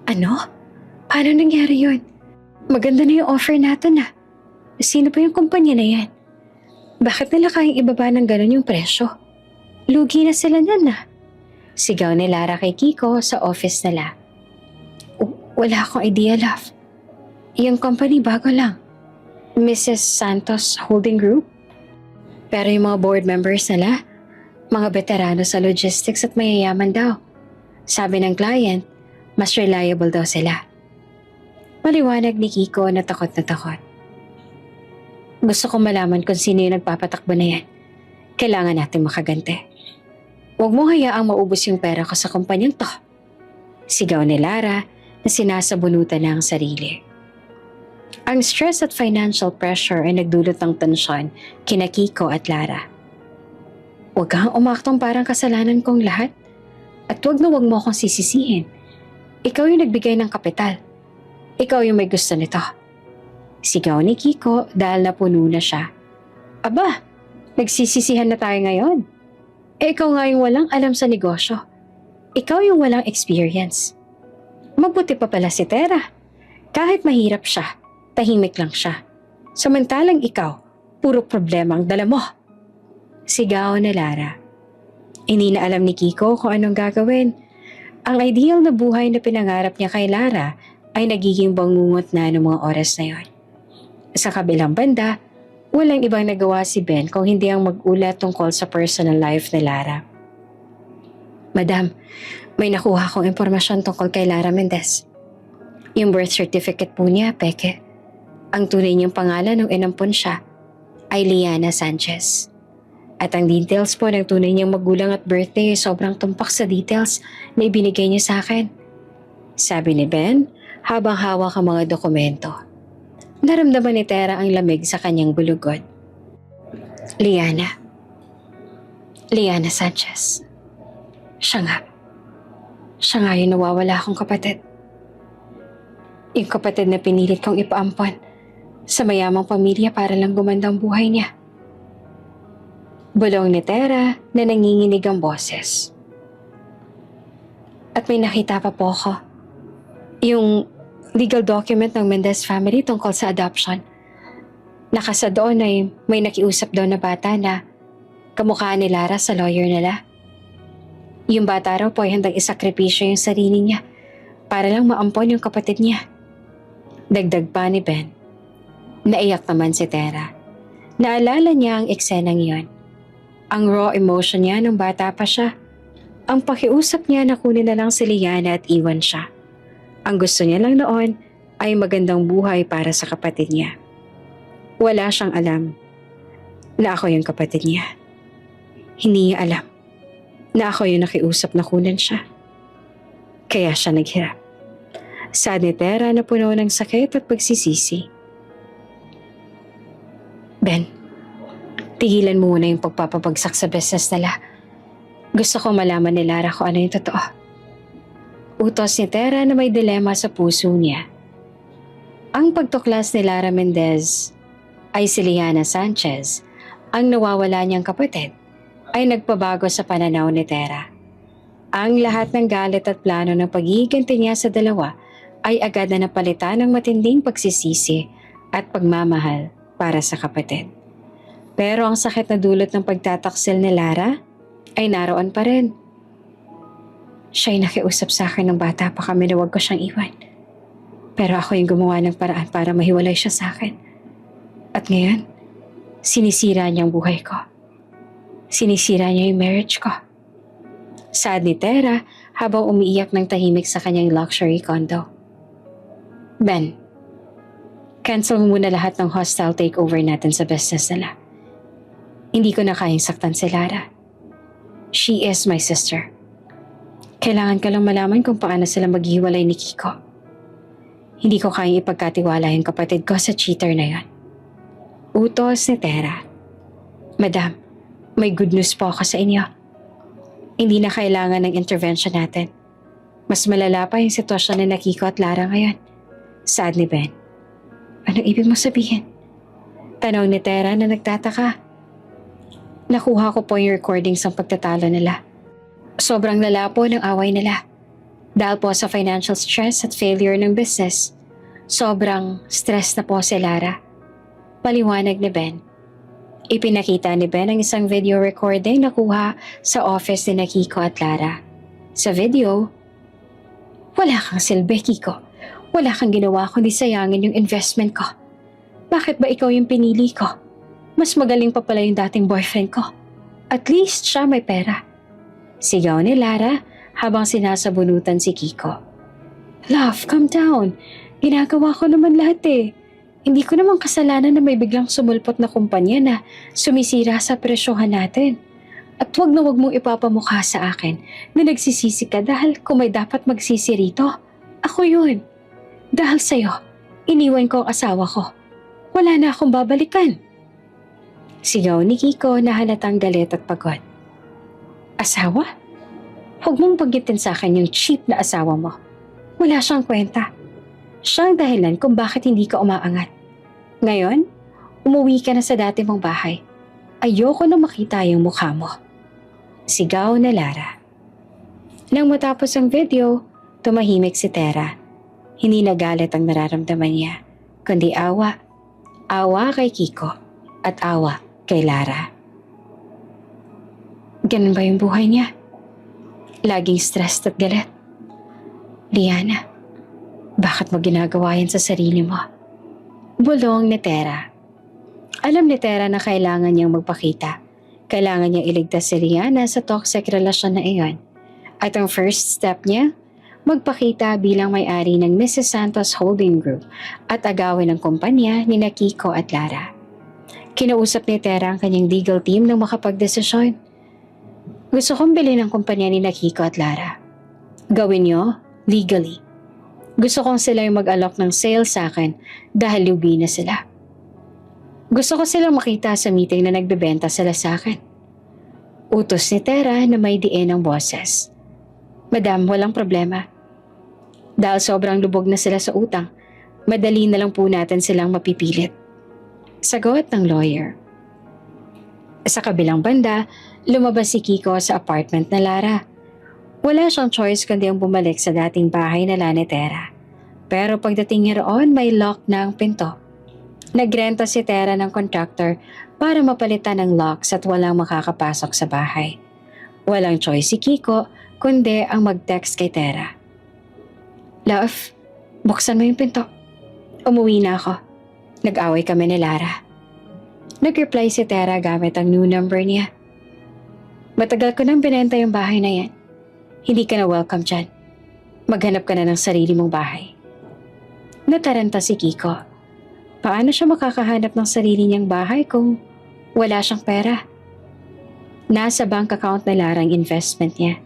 Ano? Paano nangyari yun? Maganda na yung offer natin ah. Sino pa yung kumpanya na yan? Bakit nila kayang ibaba ng ganun yung presyo? Lugi na sila niyan ah. Sigaw ni Lara kay Kiko sa office nila. Wala akong idea, love. Yung company bago lang. Mrs. Santos Holding Group? Pero yung mga board members nila, mga veterano sa logistics at mayayaman daw. Sabi ng client, mas reliable daw sila. Maliwanag ni Kiko na takot na takot. Gusto ko malaman kung sino yung nagpapatakbo na yan. Kailangan natin makagante. Huwag mo hayaang maubos yung pera ko sa kumpanyang to. Sigaw ni Lara na sinasabunutan na ang sarili. Ang stress at financial pressure ay nagdulot ng tensyon kina Kiko at Lara. Huwag kang umaktong parang kasalanan kong lahat. At huwag mo akong sisisihin. Ikaw yung nagbigay ng kapital. Ikaw yung may gusto nito. Sigaw ni Kiko dahil napuno na siya. Aba, nagsisisihan na tayo ngayon. Ikaw nga yung walang alam sa negosyo. Ikaw yung walang experience. Mabuti pa pala si Tera. Kahit mahirap siya, tahimik lang siya. Samantalang ikaw, puro problema ang dala mo. Sigaw ni Lara. Hindi na alam ni Kiko kung anong gagawin. Ang ideal na buhay na pinangarap niya kay Lara ay nagiging bangungot na ng mga oras na yon. Sa kabilang banda, walang ibang nagawa si Ben kung hindi ang mag-ulat tungkol sa personal life ni Lara. Madam, may nakuha kong impormasyon tungkol kay Lara Mendez. Yung birth certificate po niya, peke. Ang tunay niyang pangalan nung inampon siya ay Liana Sanchez. At ang details po ng tunay niyang magulang at birthday ay sobrang tumpak sa details na ibinigay niya sa akin. Sabi ni Ben habang hawak ang mga dokumento. Naramdaman ni Tera ang lamig sa kanyang bulugod. Liana Sanchez. Siya nga yung nawawala akong kapatid. Yung kapatid na pinilit kong ipaampon sa mayamang pamilya para lang gumanda ang buhay niya. Bulong ni Tera na nanginginig ang boses. At may nakita pa po ako. Yung legal document ng Mendez family tungkol sa adoption. Nakasa doon ay may nakiusap daw na bata na kamukha ni Lara sa lawyer nila. Yung bata raw po ay handang isakripisyo yung sarili niya para lang maampon yung kapatid niya. Dagdag pa ni Ben. Naiyak naman si Tera. Naalala niya ang eksenang iyon. Ang raw emotion niya nung bata pa siya. Ang pakiusap niya na kunin na lang si Liana at iwan siya. Ang gusto niya lang noon ay magandang buhay para sa kapatid niya. Wala siyang alam na ako yung kapatid niya. Hindi niya alam na ako yung nakiusap na kunin siya. Kaya siya naghirap. Sad ni Tera na puno ng sakit at pagsisisi. Ben, tigilan mo muna yung pagpapabagsak sa business nila. Gusto ko malaman ni Lara kung ano yung totoo. Utos ni Tera na may dilema sa puso niya. Ang pagtuklas ni Lara Mendez ay si Liana Sanchez, ang nawawala niyang kapatid, ay nagpabago sa pananaw ni Tera. Ang lahat ng galit at plano ng pagiganti niya sa dalawa ay agad na napalitan ng matinding pagsisisi at pagmamahal para sa kapatid. Pero ang sakit na dulot ng pagtataksil ni Lara ay naroon pa rin. Siya'y nakiusap sa akin ng bata pa kami na huwag ko siyang iwan. Pero ako yung gumawa ng paraan para mahiwalay siya sa akin. At ngayon, sinisira niya ang buhay ko. Sinisira niya yung marriage ko. Sad ni Tera habang umiiyak ng tahimik sa kanyang luxury condo. Ben, cancel mo muna lahat ng hostile takeover natin sa business nila. Hindi ko na kayang saktan si Lara. She is my sister. Kailangan ko lang malaman kung paano sila maghiwalay ni Kiko. Hindi ko kayang ipagkatiwala yung kapatid ko sa cheater na yon. Utos ni Tera. Madam, may good news po ako sa inyo. Hindi na kailangan ng intervention natin. Mas malala pa yung sitwasyon ni Kiko at Lara ngayon. Sad ni Ben. Anong ibig mo sabihin? Tanong ni Tera na nagtataka. Nakuha ko po yung recordings ng pagtatalo nila. Sobrang lala po ng away nila. Dahil po sa financial stress at failure ng business, sobrang stress na po si Lara. Paliwanag ni Ben. Ipinakita ni Ben ang isang video recording na kuha sa office ni Kiko at Lara. Sa video, wala kang silbi, Kiko. Wala kang ginawa kundi sayangin yung investment ko. Bakit ba ikaw yung pinili ko? Mas magaling pa pala yung dating boyfriend ko. At least siya may pera. Sigaw ni Lara habang sinasabunutan si Kiko. Love, calm down. Ginagawa ko naman lahat eh. Hindi ko naman kasalanan na may biglang sumulpot na kumpanya na sumisira sa presyohan natin. At wag na wag mong ipapamukha sa akin na nagsisisi ka dahil kung may dapat magsisi rito, ako yun. Dahil sa'yo, iniwan ko ang asawa ko. Wala na akong babalikan. Sigaw ni Kiko na halatang galit at pagod. Asawa? Huwag mong banggitin sa akin yung cheap na asawa mo. Wala siyang kwenta. Siya ang dahilan kung bakit hindi ka umaangat. Ngayon, umuwi ka na sa dati mong bahay. Ayoko na makita yung mukha mo. Sigaw na Lara. Nang matapos ang video, tumahimik si Tera. Hindi nagalit ang nararamdaman niya, kundi awa. Awa kay Kiko at awa kay Lara. Ganun ba yung buhay niya? Laging stressed at galit. Liana, bakit mo ginagawa yan sa sarili mo? Bulong ni Tera. Alam ni Tera na kailangan niyang magpakita. Kailangan niyang iligtas si Liana sa toxic relasyon na iyon. At ang first step niya, magpakita bilang may-ari ng Mrs. Santos Holding Group at agawin ng kumpanya ni Kiko at Lara. Kinausap ni Tera ang kanyang legal team nang makapagdesisyon. Gusto kong bilhin ang kumpanya ni Kiko at Lara. Gawin niyo legally. Gusto kong sila yung mag-alok ng sales sa akin dahil lugi na sila. Gusto ko silang makita sa meeting na nagbebenta sila sa akin. Utos ni Tera na may diin ng boses. Madam, walang problema. Dahil sobrang lubog na sila sa utang, madali na lang po natin silang mapipilit. Sagot ng lawyer. Sa kabilang banda, lumabas si Kiko sa apartment na Lara. Wala siyang choice kundi ang bumalik sa dating bahay na ni Tera. Pero pagdating niya roon, may lock na ang pinto. Nagrenta si Tera ng contractor para mapalitan ng locks at walang makakapasok sa bahay. Walang choice si Kiko kundi ang mag-text kay Tera. Love, buksan mo yung pinto. Umuwi na ako. Nag-away kami ni Lara. Nag-reply si Tera gamit ang new number niya. Matagal ko nang binenta yung bahay na yan. Hindi ka na welcome dyan. Maghanap ka na ng sarili mong bahay. Nataranta si Kiko. Paano siya makakahanap ng sarili niyang bahay kung wala siyang pera? Nasa bank account na Lara ang investment niya.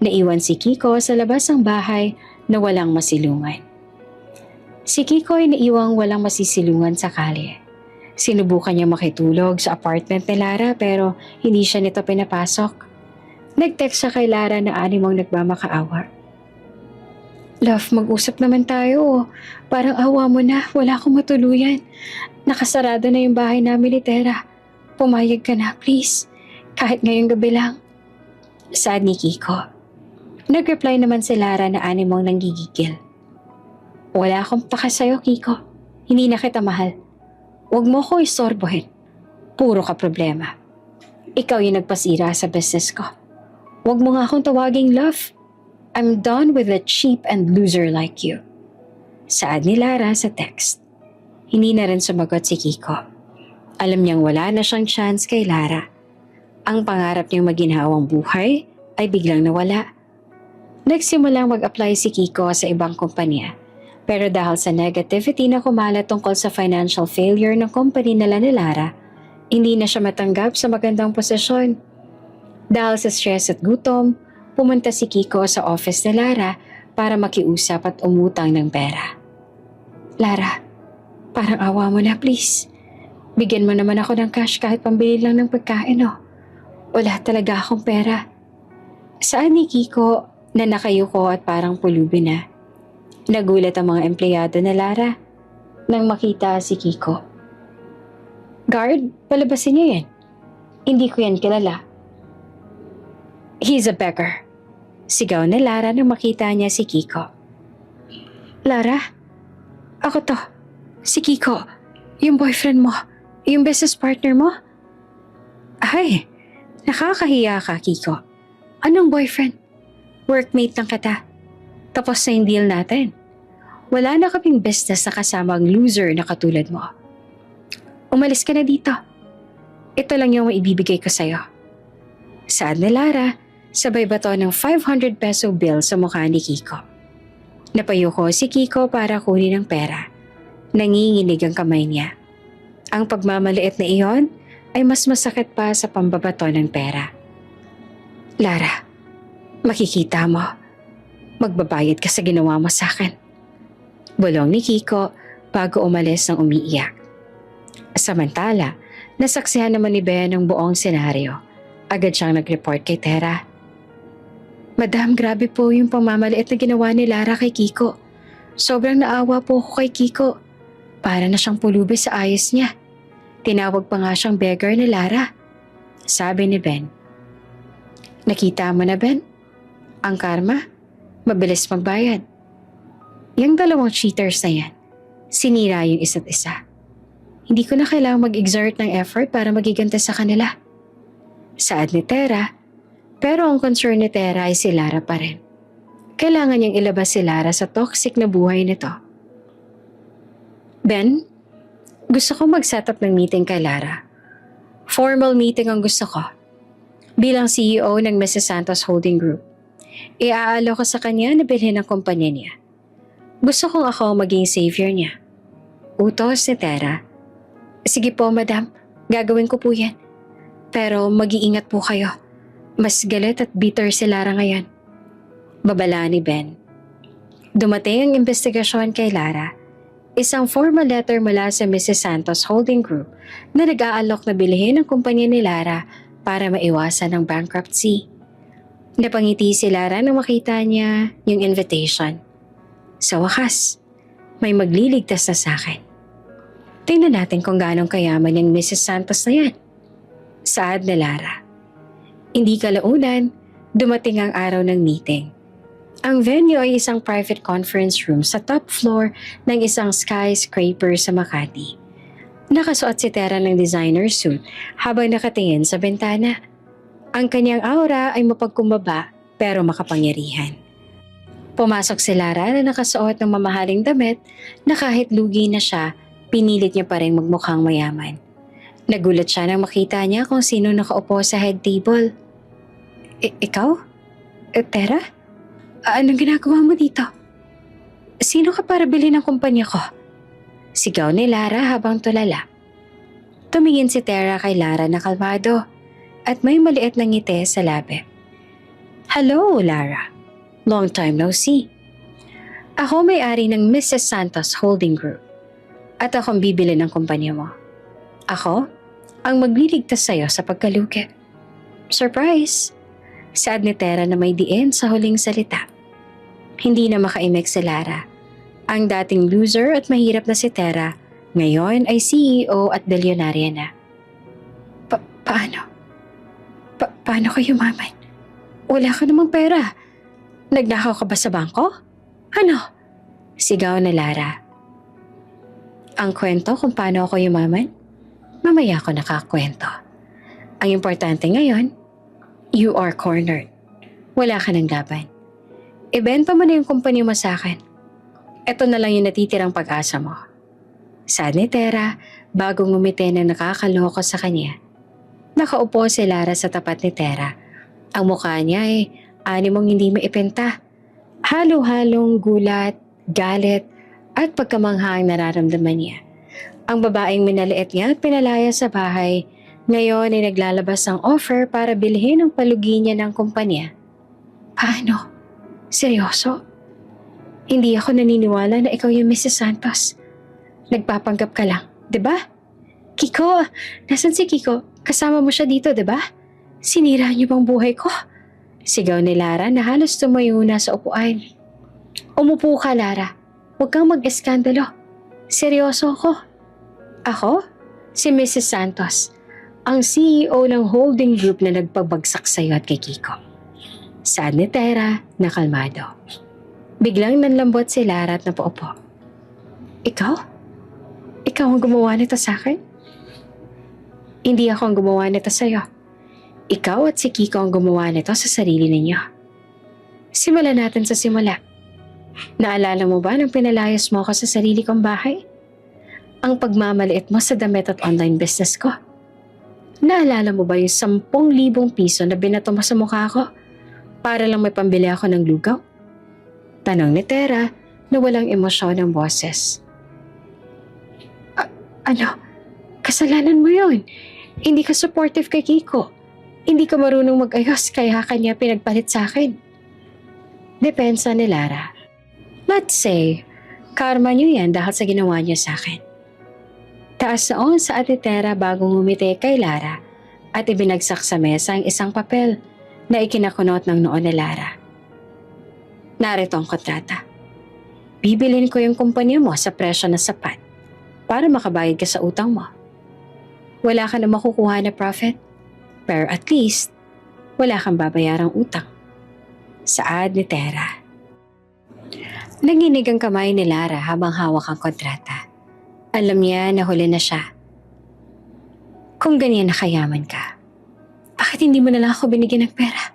Naiwan si Kiko sa labas ng bahay na walang masilungan. Si Kiko ay naiwang walang masisilungan sa kalye. Sinubukan niya makitulog sa apartment ni Lara pero hindi siya nito pinapasok. Nag-text siya kay Lara na animang nagmamakaawa. Love, mag-usap naman tayo. Parang awa mo na, wala akong matuluyan. Nakasarado na yung bahay namin ni Tera. Pumayag ka na, please. Kahit ngayong gabi lang. Sad ni Kiko. Nag-reply naman si Lara na animang nanggigigil. Wala akong paka sa'yo, Kiko. Hindi na kita mahal. Huwag mo ko istorbohin. Puro ka problema. Ikaw yung nagpasira sa business ko. Huwag mo nga akong tawaging love. I'm done with a cheap and loser like you. Saad ni Lara sa text. Hindi na rin sumagot si Kiko. Alam niyang wala na siyang chance kay Lara. Ang pangarap niyang maginhawang buhay ay biglang nawala. Nagsimulang mag-apply si Kiko sa ibang kumpanya. Pero dahil sa negativity na kumalat tungkol sa financial failure ng company nila ni Lara, hindi na siya matanggap sa magandang posisyon. Dahil sa stress at gutom, pumunta si Kiko sa office ni Lara para makiusap at umutang ng pera. Lara, parang awa mo na please. Bigyan mo naman ako ng cash kahit pambili lang ng pagkain oh. Wala talaga akong pera. Saan ni Kiko na nakayuko at parang pulubi na? Nagulat ang mga empleyado na Lara nang makita si Kiko. Guard, palabasin niyo yan. Hindi ko yan kilala. He's a beggar. Sigaw na Lara nang makita niya si Kiko. Lara, ako to. Si Kiko, yung boyfriend mo, yung business partner mo. Ay, nakakahiya ka, Kiko. Anong boyfriend? Workmate lang kita. Tapos na yung deal natin. Wala na kaming business na kasama ang loser na katulad mo. Umalis ka na dito. Ito lang yung maibibigay ko sa'yo. Saad ni Lara, sabay bato ng 500 peso bill sa mukha ni Kiko. Napayuko si Kiko para kunin ang pera. Nanginginig ang kamay niya. Ang pagmamaliit na iyon ay mas masakit pa sa pambabato ng pera. Lara, makikita mo. Magbabayad ka sa ginawa mo sa akin. Bulong ni Kiko bago umalis ng umiiyak. Samantala, nasaksihan naman ni Ben ang buong senaryo. Agad siyang nag-report kay Tera. Madam, grabe po yung pamamaliit na ginawa ni Lara kay Kiko. Sobrang naawa po ako kay Kiko. Para na siyang pulubi sa ayos niya. Tinawag pa nga siyang beggar ni Lara. Sabi ni Ben. Nakita mo na, Ben? Ang karma? Mabilis magbayad. Yung dalawang cheaters na yan, sinira yung isa't isa. Hindi ko na kailangang mag-exert ng effort para magigante sa kanila. Saad ni Tera, pero ang concern ni Tera ay si Lara pa rin. Kailangan niyang ilabas si Lara sa toxic na buhay nito. Ben, gusto ko mag-set up ng meeting kay Lara. Formal meeting ang gusto ko. Bilang CEO ng Mrs. Santos Holding Group, iaalo ko sa kanya na bilhin ang kumpanya niya. Gusto kong ako maging savior niya. Utos ni Tera. Sige po, madam. Gagawin ko po yan. Pero mag-iingat po kayo. Mas galit at bitter si Lara ngayon. Babala ni Ben. Dumating ang investigasyon kay Lara. Isang formal letter mula sa Mrs. Santos Holding Group na nag-aalok na bilhin ang kumpanya ni Lara para maiwasan ang bankruptcy. Napangiti si Lara nang makita niya yung invitation. Sa wakas, may magliligtas na sa akin. Tingnan natin kung gaano kayaman yung Mrs. Santos na yan. Saad ni Lara. Hindi kalaunan, dumating ang araw ng meeting. Ang venue ay isang private conference room sa top floor ng isang skyscraper sa Makati. Nakasuot si Tera ng designer suit habang nakatingin sa bintana. Ang kanyang aura ay mapagkumbaba pero makapangyarihan. Pumasok si Lara na nakasuot ng mamahaling damit na kahit lugi na siya, pinilit niya pa rin magmukhang mayaman. Nagulat siya nang makita niya kung sino nakaupo sa head table. Ikaw? Tera? Anong ginagawa mo dito? Sino ka para bilhin ng kumpanya ko? Sigaw ni Lara habang tulala. Tumingin si Tera kay Lara na kalmado at may maliit na ngiti sa labi. Hello, Lara. Long time no see. Ako may-ari ng Mrs. Santos Holding Group at akong bibili ng kumpanya mo. Ako ang magliligtas sa'yo sa pagkalugi. Surprise! Sad ni Tera na may diin sa huling salita. Hindi na makaimik si Lara. Ang dating loser at mahirap na si Tera, ngayon ay CEO at bilyonarya na. Paano? Paano kayo yumaman? Wala ka namang pera. Nagnakaw ka ba sa bangko? Ano? Sigaw na Lara. Ang kwento kung paano ako yumaman? Mamaya ako nakakwento. Ang importante ngayon, you are cornered. Wala ka ng laban. Ibenta mo na yung kumpanya mo sa akin. Ito na lang yung natitirang pag-asa mo. Sad ni Tera bago ngumiti na nakakaloko sa kanya. Nakaupo si Lara sa tapat ni Tera. Ang mukha niya ay animong hindi maipenta. Halo-halong gulat, galit at pagkamangha ang nararamdaman niya. Ang babaeng minaliit niya at pinalaya sa bahay, ngayon ay naglalabas ng offer para bilhin ang palugi niya ng kumpanya. Ano? Seryoso? Hindi ako naniniwala na ikaw yung Mrs. Santos. Nagpapanggap ka lang, di ba? Kiko, nasan si Kiko? Kasama mo siya dito, di ba? Sinira niyo bang buhay ko? Sigaw ni Lara na halos tumayo na sa upuan. Umupo ka, Lara. Huwag kang mag-eskandalo. Seryoso ako. Ako? Si Mrs. Santos, ang CEO ng holding group na nagpabagsak sa'yo at kay Kiko. Sad ni Tera na kalmado. Biglang nanlambot si Lara at napaupo. Ikaw? Ikaw ang gumawa nito sa akin? Hindi ako ang gumawa nito sa'yo. Ikaw at si Kiko ang gumawa nito sa sarili ninyo. Simulan natin sa simula. Naalala mo ba nang pinalayas mo ako sa sarili kong bahay? Ang pagmamaliit mo sa damit at online business ko. Naalala mo ba yung 10,000 piso na binato mo sa mukha ko para lang may pambili ako ng lugaw? Tanong ni Tera na walang emosyon ng boses. Ano? Kasalanan mo yun. Hindi ka supportive kay Kiko. Hindi ka marunong mag-ayos kaya kanya pinagpalit sa akin. Depensa ni Lara. Let's say, karma niyo yan dahil sa ginawa niyo sa akin. Taas noon sa Ate Tera bago ngumiti kay Lara at ibinagsak sa mesa ang isang papel na ikinakunot ng noon ni Lara. Narito ang kontrata. Bibilhin ko yung kumpanya mo sa presyo na sapat para makabayad ka sa utang mo. Wala ka na makukuha na profit, pero at least wala kang babayarang utang. Saad ni Tera. Nanginig ang kamay ni Lara habang hawak ang kontrata. Alam niya na huli na siya. Kung ganyan nakayaman ka, bakit hindi mo na lang ako binigyan ng pera?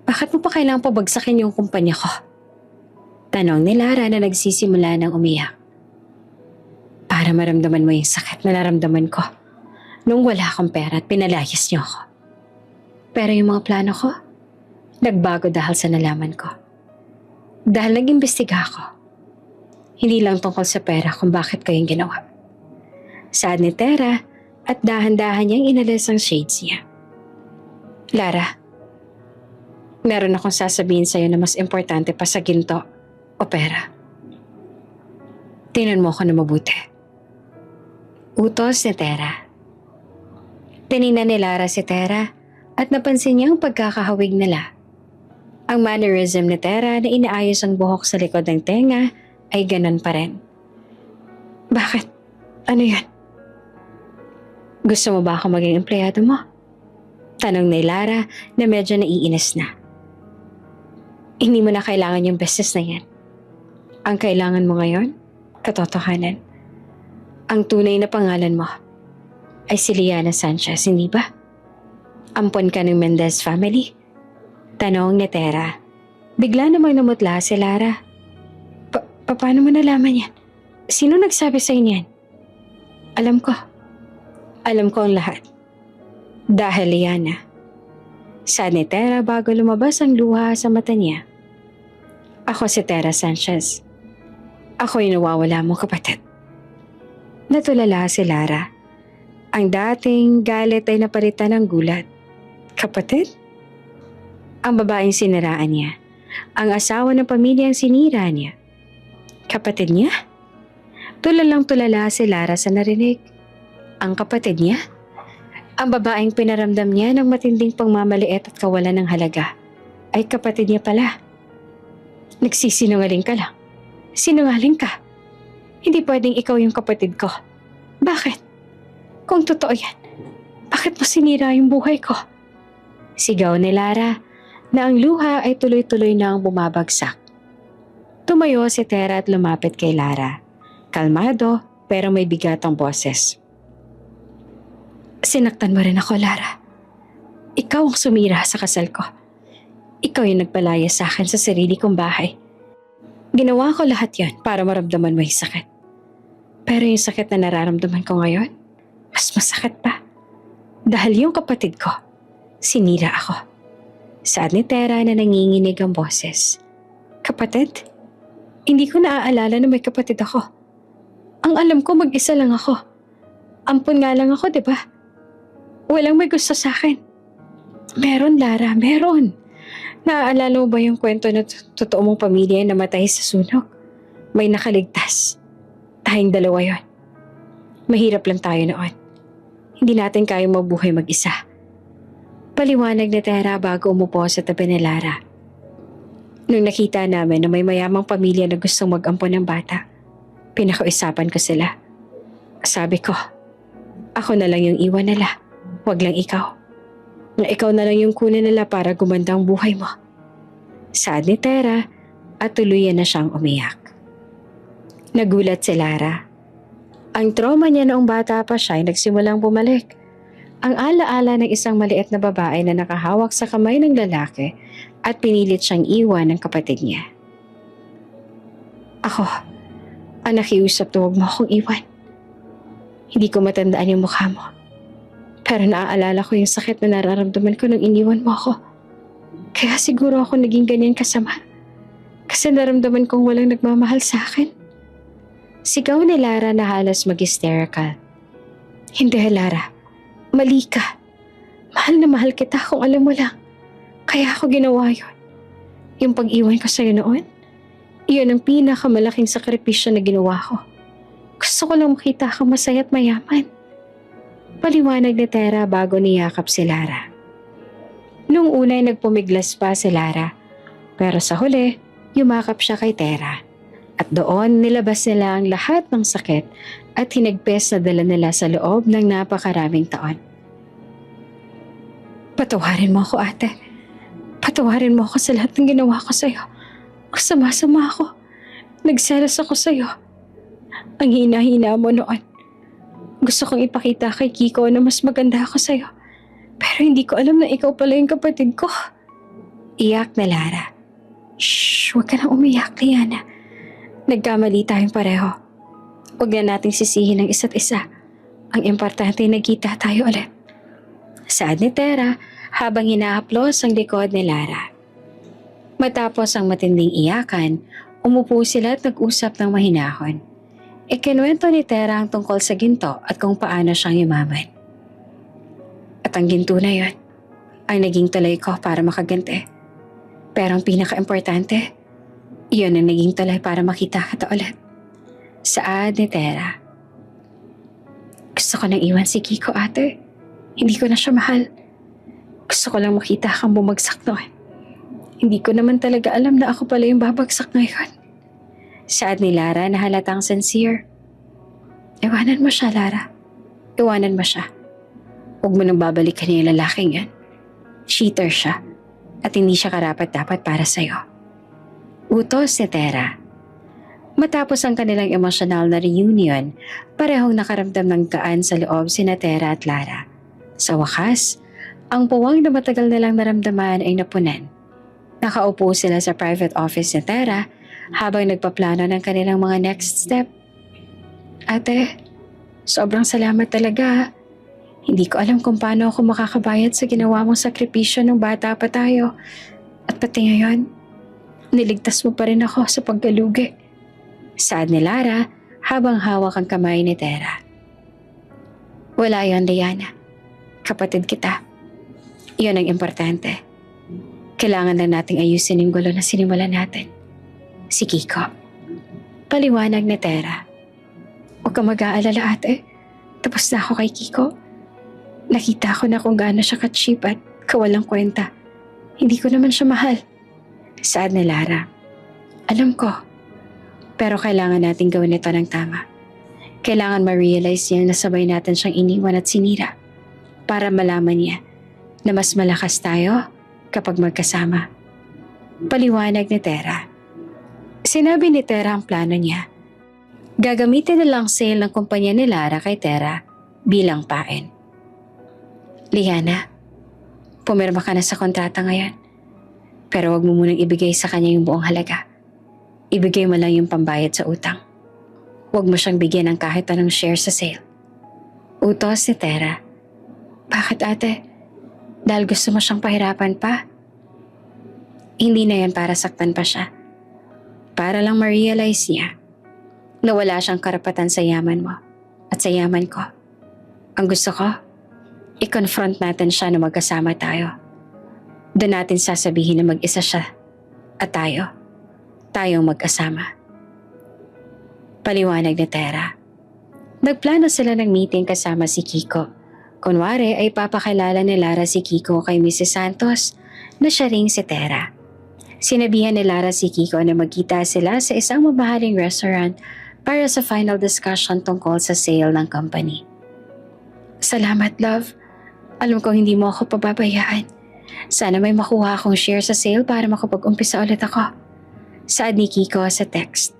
Bakit mo pa kailangang pabagsakin yung kumpanya ko? Tanong ni Lara na nagsisimula ng umiyak. Para maramdaman mo yung sakit na naramdaman ko nung wala akong pera at pinalayas niyo ako. Pero yung mga plano ko, nagbago dahil sa nalaman ko. Dahil nag-imbestiga ako. Hindi lang tungkol sa pera kung bakit ko yung ginawa. Saad ni Tera at dahan-dahan niyang inalis ang shades niya. Lara, meron akong sasabihin sa'yo na mas importante pa sa ginto o pera. Tingnan mo ako na mabuti. Utos ni Tera. Tiningnan ni Lara si Tera at napansin niya ang pagkakahawig nila. Ang mannerism ni Tera na inaayos ang buhok sa likod ng tenga ay ganon pa rin. Bakit? Ano yan? Gusto mo ba ako maging empleyado mo? Tanong ni Lara na medyo naiinis na. Hindi mo na kailangan yung business na yan. Ang kailangan mo ngayon, katotohanan. Ang tunay na pangalan mo ay si Liana Sanchez, hindi ba? Ampon ka ng Mendez family? Tanong ni Tera Bigla namang namutla si Lara. Paano mo nalaman yan? Sino nagsabi sa inyo yan? Alam ko. Alam ko ang lahat. Dahil Liana. Saad ni Tera bago lumabas ang luha sa mata niya. Ako si Tera Sanchez. Ako yung nawawala mong kapatid. Natulala si Lara. Ang dating galit ay napalitan ng gulat. Kapatid? Ang babaeng siniraan niya. Ang asawa ng pamilyang sinira niya. Kapatid niya? Tulalang-tulala si Lara sa narinig. Ang kapatid niya? Ang babaeng pinaramdam niya ng matinding pagmamaliit at kawalan ng halaga ay kapatid niya pala. Nagsisinungaling ka lang. Sinungaling ka. Hindi pwedeng ikaw yung kapatid ko. Bakit? Kung totoo yan, bakit mo sinira yung buhay ko? Sigaw ni Lara na ang luha ay tuloy-tuloy na ang bumabagsak. Tumayo si Tera at lumapit kay Lara. Kalmado pero may bigatang boses. Sinaktan mo rin ako, Lara. Ikaw ang sumira sa kasal ko. Ikaw yung nagpalaya sa akin sa sarili kong bahay. Ginawa ko lahat yon para maramdaman mo yung sakit. Pero yung sakit na nararamdaman ko ngayon, mas masakit pa. Dahil yung kapatid ko, sinira ako. Saad ni Tera na nanginginig ang boses. Kapatid? Hindi ko naaalala na may kapatid ako. Ang alam ko mag-isa lang ako. Ampun nga lang ako, di ba? Walang may gusto sa akin. Meron, Lara, meron. Naaalala mo ba yung kwento na totoo mong pamilya ay namatay sa sunog? May nakaligtas. Tayong dalawa yon. Mahirap lang tayo noon. Hindi natin kayang mabuhay mag-isa. Paliwanag ni Tera bago umupo sa tabi ni Lara. Nung nakita namin na may mayamang pamilya na gustong mag-ampon ng bata, pinakausapan ko sila. Sabi ko, ako na lang yung iwan nila. Wag lang ikaw. Na ikaw na lang yung kunin nila para gumanda ang buhay mo. Saad ni Tera at tuluyan na siyang umiyak. Nagulat si Lara. Ang trauma niya noong bata pa siya ay nagsimulang bumalik. Ang alaala ng isang maliit na babae na nakahawak sa kamay ng lalaki at pinilit siyang iwan ng kapatid niya. Ako, ang nakiusap na huwag mo akong iwan. Hindi ko matandaan yung mukha mo. Pero naaalala ko yung sakit na nararamdaman ko nung iniwan mo ako. Kaya siguro ako naging ganyan kasama. Kasi naramdaman kong walang nagmamahal sa akin. Sigaw ni Lara na halos mag-hysterical. Hindi, Lara. Mali ka. Mahal na mahal kita kung alam mo lang. Kaya ako ginawa yun. Yung pag-iwan ko sa'yo noon, iyon ang pinakamalaking sakripisyo na ginawa ko. Gusto ko lang makita kang masaya at mayaman. Paliwanag ni Tera bago niyakap si Lara. Nung unay nagpumiglas pa si Lara, pero sa huli, yumakap siya kay Tera. At doon nilabas nila ang lahat ng sakit at hinagpes na dala nila sa loob ng napakaraming taon. Patawarin mo ako, ate. Patawarin mo ako sa lahat ng ginawa ko sa'yo. Masama-sama ako. Nagselos ako sa'yo. Ang hina-hina mo noon. Gusto kong ipakita kay Kiko na mas maganda ako sa'yo. Pero hindi ko alam na ikaw pala yung kapatid ko. Iyak na Lara. Shh, huwag ka nang umiyak, Liana. Nagkamali tayong pareho. Huwag na nating sisihin ang isa't isa. Ang importante ay nagkita tayo ulit. Saad ni Tera habang hinahaplos ang likod ni Lara. Matapos ang matinding iyakan, umupo sila at nag-usap ng mahinahon. Ikinuwento ni Tera ang tungkol sa ginto at kung paano siyang yumaman. At ang ginto na yon ay naging tulay ko para makaganti. Pero ang pinaka-importante, iyon ang naging tulay para makita kita ulit. Saad ni Tera. Gusto ko nang iwan si Kiko, ate. Hindi ko na siya mahal. Gusto ko lang makita kang bumagsak noon. Hindi ko naman talaga alam na ako pala yung babagsak ngayon. Saad ni Lara na halatang sincere. Iwanan mo siya, Lara. Iwanan mo siya. Huwag mo nang babalikan yung lalaking yan. Cheater siya at hindi siya karapat-dapat para sa'yo. Utos ni Tera. Matapos ang kanilang emosyonal na reunion, parehong nakaramdam ng gaan sa loob sina Tera at Lara. Sa wakas, ang puwang na matagal nilang naramdaman ay napunan. Nakaupo sila sa private office ni Tera habang nagpaplano ng kanilang mga next step. Ate, sobrang salamat talaga. Hindi ko alam kung paano ako makakabayad sa ginawa mong sakripisyo nung bata pa tayo. At pati ngayon, niligtas mo pa rin ako sa pagkalugi. Saad ni Lara habang hawak ang kamay ni Tera. Wala yon, Liana. Kapatid kita. Iyon ang importante. Kailangan lang nating ayusin yung gulo na sinimulan natin. Si Kiko. Paliwanag ni Tera. Huwag kang mag-aalala, ate. Tapos na ako kay Kiko. Nakita ko na kung gaano siya ka-cheap at kawalang kwenta. Hindi ko naman siya mahal. Saad ni Lara. Alam ko. Pero kailangan natin gawin ito ng tama. Kailangan ma-realize niya na sabay natin siyang iniwan at sinira para malaman niya na mas malakas tayo kapag magkasama. Paliwanag ni Tera. Sinabi ni Tera ang plano niya. Gagamitin nilang sale ng kumpanya ni Lara kay Tera bilang pain. Liana, pumirma ka na sa kontrata ngayon. Pero wag mo munang ibigay sa kanya yung buong halaga. Ibigay mo lang yung pambayad sa utang. Huwag mo siyang bigyan ng kahit anong share sa sale. Utos ni Tera. Bakit ate? Dahil gusto mo siyang pahirapan pa? Hindi na yan para saktan pa siya. Para lang ma-realize niya na wala siyang karapatan sa yaman mo at sa yaman ko. Ang gusto ko, i-confront natin siya na magkasama tayo. Doon natin sasabihin na mag-isa siya at tayong magkasama. Paliwanag ni Tera. Nagplano sila ng meeting kasama si Kiko. Kunwari ay papakilala ni Lara si Kiko kay Mrs. Santos na siya ring si Tera. Sinabihan ni Lara si Kiko na magkita sila sa isang mabahaling restaurant para sa final discussion tungkol sa sale ng company. Salamat, love. Alam kong hindi mo ako pababayaan. Sana may makuha akong share sa sale para makapag-umpisa ulit ako. Saad ni Kiko sa text.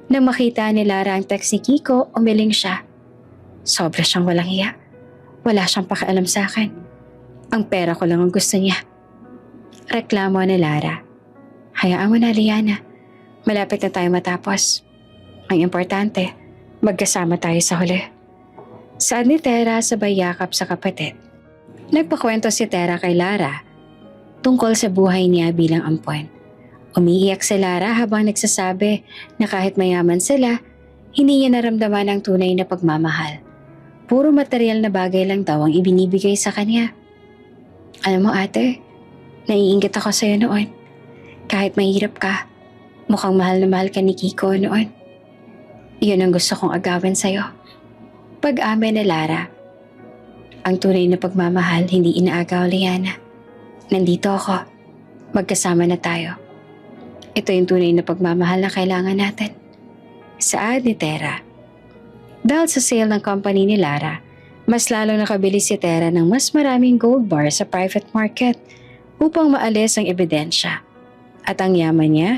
Nang makita ni Lara ang text ni Kiko, umiling siya. Sobra siyang walang hiya. Wala siyang pakialam sa akin. Ang pera ko lang ang gusto niya. Reklamo ni Lara. Hayaan mo na, Liana. Malapit na tayo matapos. Ang importante, magkasama tayo sa huli. Saad ni Tera sabay yakap sa kapatid. Nagpakwento si Tera kay Lara tungkol sa buhay niya bilang ampon. Umiiyak si Lara habang nagsasabi na kahit mayaman sila, hindi niya naramdaman ang tunay na pagmamahal. Puro material na bagay lang daw ang ibinibigay sa kanya. Alam mo ate, naiinggit ako sa'yo noon. Kahit mahirap ka, mukhang mahal na mahal ka ni Kiko noon. Iyon ang gusto kong agawin sa'yo. Pag-amin ni Lara. Ang tunay na pagmamahal hindi inaagaw, Liana. Nandito ako. Magkasama na tayo. Ito yung tunay na pagmamahal na kailangan natin. Saad ni Tera. Dahil sa sale ng company ni Lara, mas lalo nakabili si Tera ng mas maraming gold bar sa private market upang maalis ang ebidensya. At ang yaman niya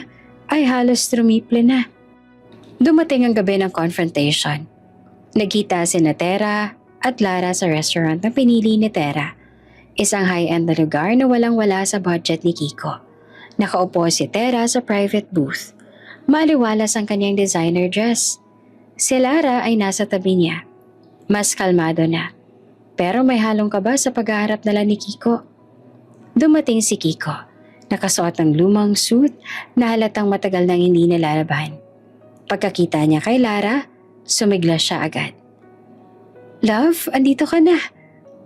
ay halos trumiple na. Dumating ang gabi ng confrontation. Nagkita si Tera at Lara sa restaurant na pinili ni Tera. Isang high-end na lugar na walang-wala sa budget ni Kiko. Nakaupo si Tera sa private booth. Maliwalas ang kanyang designer dress. Si Lara ay nasa tabi niya. Mas kalmado na. Pero may halong kaba sa pag-aharap nila ni Kiko. Dumating si Kiko. Nakasuot ng lumang suit na halatang matagal nang hindi nilalaban. Pagkakita niya kay Lara, sumigla siya agad. Love, andito ka na.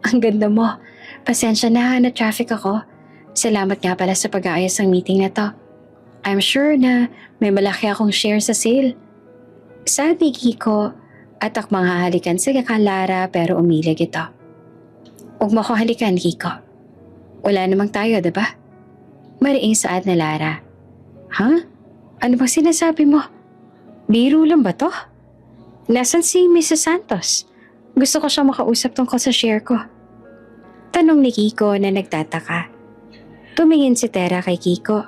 Ang ganda mo. Pasensya na traffic ako. Salamat nga pala sa pag-aayos ng meeting na to. I'm sure na may malaki akong share sa sale. Saad ni Kiko at akmang hahalikan si Lara pero umilig ito. Huwag mo ko halikan, Kiko. Wala namang tayo, diba? Mariing saad na Lara. Ha? Ano bang sinasabi mo? Biro lang ba to? Nasaan si Mrs. Santos? Gusto ko siyang makausap tungkol sa share ko. Tanong ni Kiko na nagtataka. Tumingin si Tera kay Kiko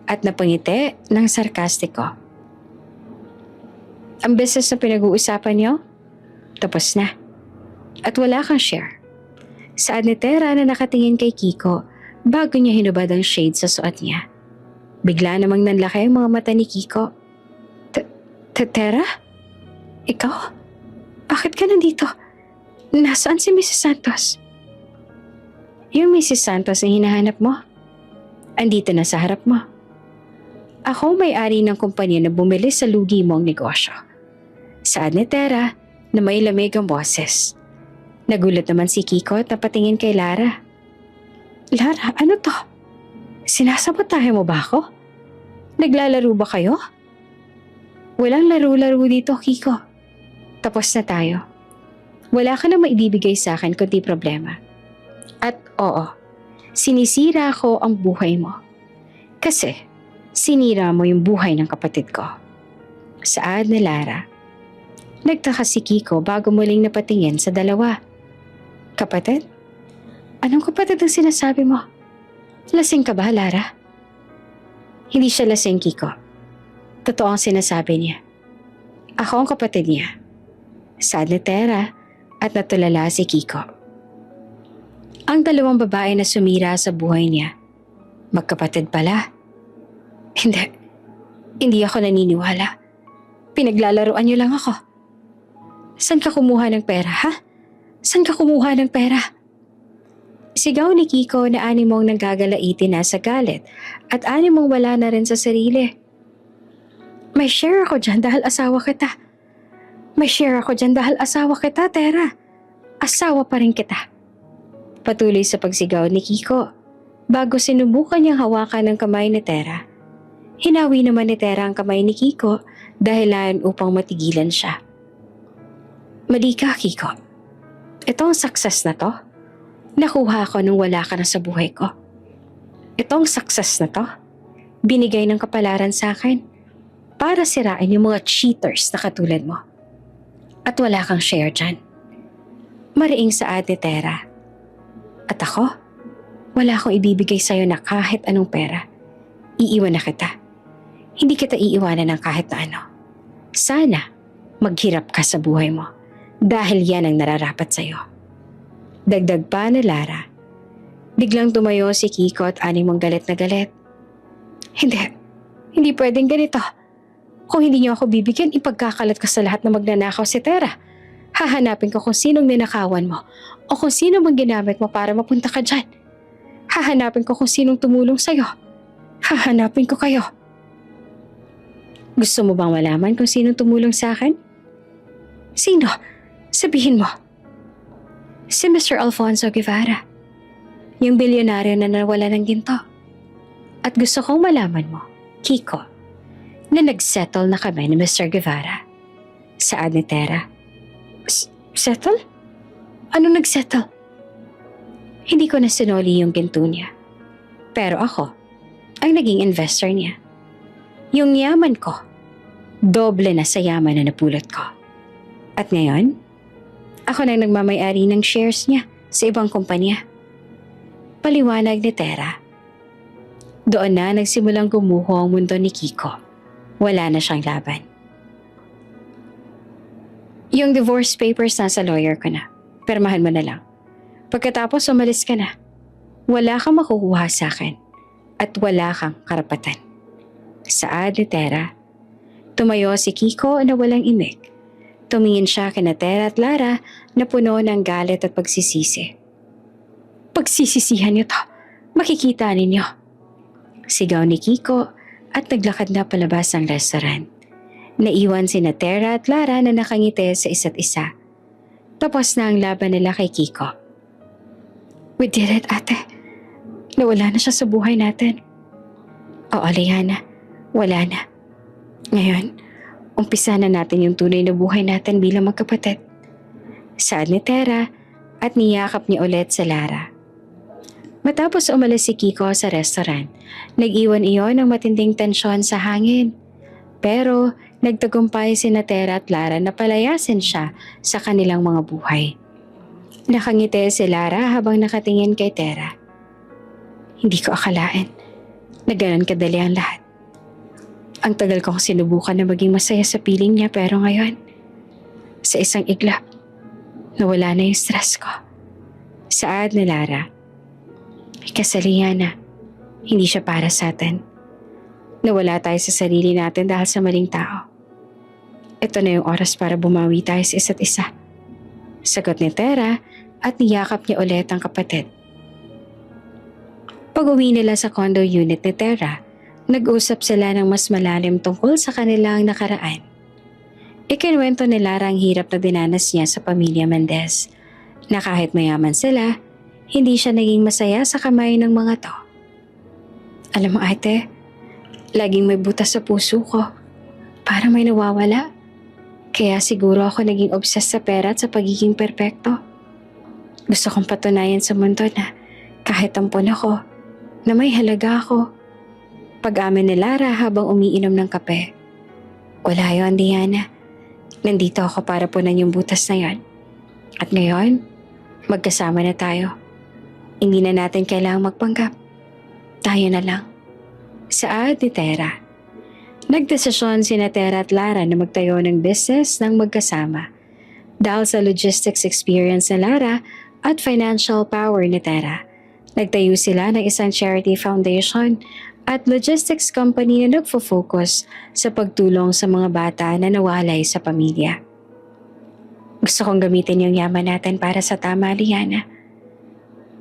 at napangiti ng sarkastiko. Ang business na pinag-uusapan niyo? Tapos na. At wala kang share. Saad ni Tera na nakatingin kay Kiko bago niya hinubad ang shade sa suot niya. Bigla namang nanlaki ang mga mata ni Kiko. Tera? Ikaw? Bakit ka nandito? Nasaan si Mrs. Santos? Yung Mrs. Santos na hinahanap mo? Andito na sa harap mo. Ako may-ari ng kumpanya na bumili sa lugi mo ang negosyo. Saad ni Tera na may lamig ang boses. Nagulat naman si Kiko at napatingin kay Lara. Lara, ano to? Sinasabotahe mo ba ako? Naglalaro ba kayo? Walang laro-laro dito, Kiko. Tapos na tayo. Wala ka na maibibigay sa akin kundi problema. At oo, sinisira ko ang buhay mo. Kasi, sinira mo yung buhay ng kapatid ko. Saad ni Lara. Nagtaka si Kiko bago muling napatingin sa dalawa. Kapatid? Anong kapatid ang sinasabi mo? Lasing ka ba, Lara? Hindi siya lasing, Kiko. Totoo ang sinasabi niya. Ako ang kapatid niya. Saad ni Tera at natulala si Kiko. Ang dalawang babae na sumira sa buhay niya, magkapatid pala. Hindi ako naniniwala. Pinaglalaroan niyo lang ako. Saan ka kumuha ng pera, ha? Saan ka kumuha ng pera? Sigaw ni Kiko na animong nanggagalaitin na sa galit at animong wala na rin sa sarili. May share ako dyan dahil asawa kita. May share ako dyan dahil asawa kita, Tera. Asawa pa rin kita. Patuloy sa pagsigaw ni Kiko. Bago sinubukan niyang hawakan ng kamay ni Tera. Hinawi naman ni Tera ang kamay ni Kiko dahilan upang matigilan siya. Mali ka, Kiko. Itong success na to, nakuha ko nung wala ka na sa buhay ko. Itong success na to, binigay ng kapalaran sa akin para sirain yung mga cheaters na katulad mo. At wala kang share dyan. Mariing sa ate Tera. At ako, wala akong ibibigay sa'yo na kahit anong pera. Iiwan na kita. Hindi kita iiwanan ng kahit na ano. Sana maghirap ka sa buhay mo dahil yan ang nararapat sa'yo. Dagdag pa ni Lara. Biglang tumayo si Kiko at animong galit na galit. Hindi pwedeng ganito. Kung hindi niyo ako bibigyan, ipagkakalat ko sa lahat na magnanakaw si Tera. Hahanapin ko kung sinong ninakawan mo o kung sino bang ginamit mo para mapunta ka dyan. Hahanapin ko kung sinong tumulong sa'yo. Hahanapin ko kayo. Gusto mo bang malaman kung sinong tumulong sa akin? Sino? Sabihin mo. Si Mr. Alfonso Guevara. Yung bilyonaryo na nawala ng ginto. At gusto kong malaman mo, Kiko, na nag-settle na kami ni Mr. Guevara. Saad ni Tera. Settle? Ano nag-settle? Hindi ko na sinoli yung ginto niya. Pero ako, ang naging investor niya. Yung yaman ko, doble na sa yaman na napulot ko. At ngayon, ako nang nagmamay-ari ng shares niya sa ibang kumpanya. Paliwanag ni Tera. Doon na nagsimulang gumuho ang mundo ni Kiko. Wala na siyang laban. Yung divorce papers nasa lawyer ko na. Pirmahan mo na lang. Pagkatapos umalis ka na. Wala kang makukuha sa akin. At wala kang karapatan. Saad ni Tera. Tumayo si Kiko na walang imik. Tumingin siya kina Tera at Lara na puno ng galit at pagsisisi. Pagsisisihan niyo to. Makikita ninyo. Sigaw ni Kiko at naglakad na palabas ang restaurant. Naiwan sina Tera at Lara na nakangiti sa isa't isa. Tapos na ang laban nila kay Kiko. We did it, ate. Nawala na siya sa buhay natin. Oo, Liana. Wala na. Ngayon, umpisa na natin yung tunay na buhay natin bilang magkapatid. Saad ni Tera at niyakap niya ulit sa Lara. Matapos umalis si Kiko sa restaurant, nag-iwan iyon ng matinding tensyon sa hangin. Pero nagtagumpay sina Tera at Lara na palayasin siya sa kanilang mga buhay. Nakangiti si Lara habang nakatingin kay Tera. Hindi ko akalain na ganun kadali ang lahat. Ang tagal kong sinubukan na maging masaya sa piling niya pero ngayon, sa isang iglap, nawala na yung stress ko. Saad ni Lara. Kasi Liana, hindi siya para sa atin. Nawala tayo sa sarili natin dahil sa maling tao. Ito na yung oras para bumawi tayo sa isa't isa. Sagot ni Tera at niyakap niya ulit ang kapatid. Pag-uwi nila sa condo unit ni Tera, nag-usap sila ng mas malalim tungkol sa kanilang nakaraan. Ikinuwento ni Lara ang hirap na dinanas niya sa pamilya Mendez, na kahit mayaman sila, hindi siya naging masaya sa kamay ng mga to. Alam mo ate, laging may butas sa puso ko. Parang may nawawala. Kaya siguro ako naging obsessed sa pera at sa pagiging perpekto. Gusto kong patunayan sa mundo na kahit ampon ako, na may halaga ako. Pag-amin ni Lara habang umiinom ng kape. Wala yon, Diana. Nandito ako para punan yung butas na yon. At ngayon, magkasama na tayo. Hindi na natin kailangang magpanggap. Tayo na lang. Saad ni Tera. Nagdesisyon sina Tera at Lara na magtayo ng business ng magkasama. Dahil sa logistics experience ni Lara at financial power ni Tera, nagtayo sila ng isang charity foundation at logistics company na nagfo-focus sa pagtulong sa mga bata na nawalay sa pamilya. Gusto kong gamitin yung yaman natin para sa tama, Liana.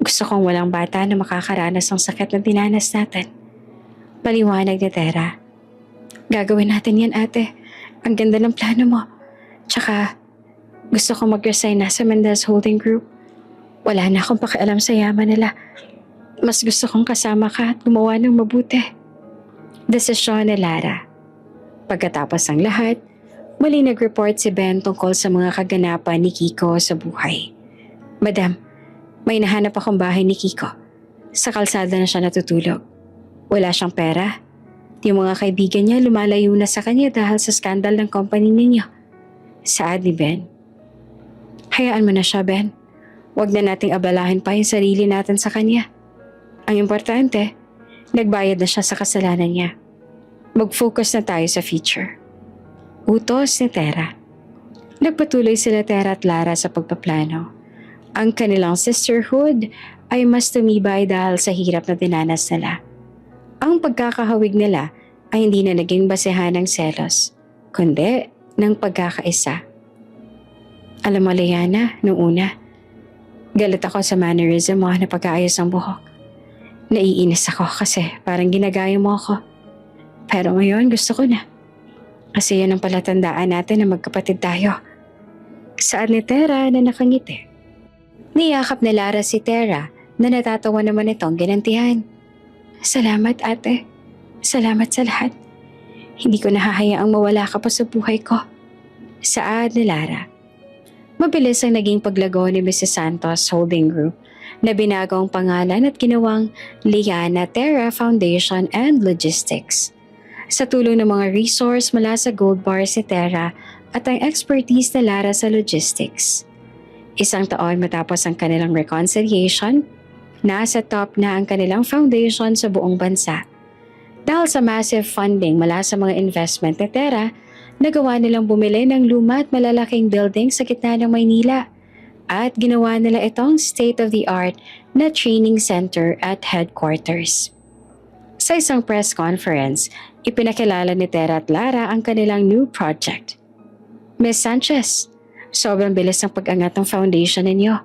Gusto kong walang bata na makakaranas ng sakit na dinanas natin. Paliwanag ni Tera. Gagawin natin yan, ate. Ang ganda ng plano mo. Tsaka, gusto kong mag-resign na sa Mendez Holding Group. Wala na akong pakialam sa yaman nila. Mas gusto kong kasama ka at gumawa ng mabuti. Desisyon ni Lara. Pagkatapos ng lahat, muli nag-report si Ben tungkol sa mga kaganapan ni Kiko sa buhay. Madam, may nahanap akong bahay ni Kiko. Sa kalsada na siya natutulog. Wala siyang pera. Yung mga kaibigan niya lumalayo na sa kanya dahil sa skandal ng company ninyo. Saad ni Ben. Hayaan mo na siya, Ben. Huwag na nating abalahin pa yung sarili natin sa kanya. Ang importante, nagbayad na siya sa kasalanan niya. Mag-focus na tayo sa future. Utos ni Tera. Nagpatuloy sila Tera at Lara sa pagpaplano. Ang kanilang sisterhood ay mas tumibay dahil sa hirap na dinanas nila. Ang pagkakahawig nila ay hindi na naging basehan ng selos, kundi ng pagkakaisa. Alam mo, Liana, noong una, galit ako sa mannerism mo na pag-aayos ng buhok. Naiinis ako kasi parang ginagaya mo ako. Pero ngayon gusto ko na. Kasi yan ang palatandaan natin na magkapatid tayo. Saad ni Tera na nakangiti. Niyakap ni Lara si Tera na natatawa naman itong ginantihan. Salamat ate. Salamat sa lahat. Hindi ko nahahayaang mawala ka pa sa buhay ko. Saad ni Lara. Mabilis ang naging paglago ni Mrs. Santos Holding Group na binago ang pangalan at ginawang Liana Tera Foundation and Logistics. Sa tulong ng mga resource mula sa Gold Bar si Tera at ang expertise na Lara sa logistics. Isang taon matapos ang kanilang reconciliation, nasa top na ang kanilang foundation sa buong bansa. Dahil sa massive funding mula sa mga investment ni Tera, nagawa nilang bumili ng luma at malalaking building sa gitna ng Maynila at ginawa nila itong state-of-the-art na training center at headquarters. Sa isang press conference, ipinakilala ni Tera at Lara ang kanilang new project. Ms. Sanchez, sobrang bilis ng pag-angat ng foundation ninyo.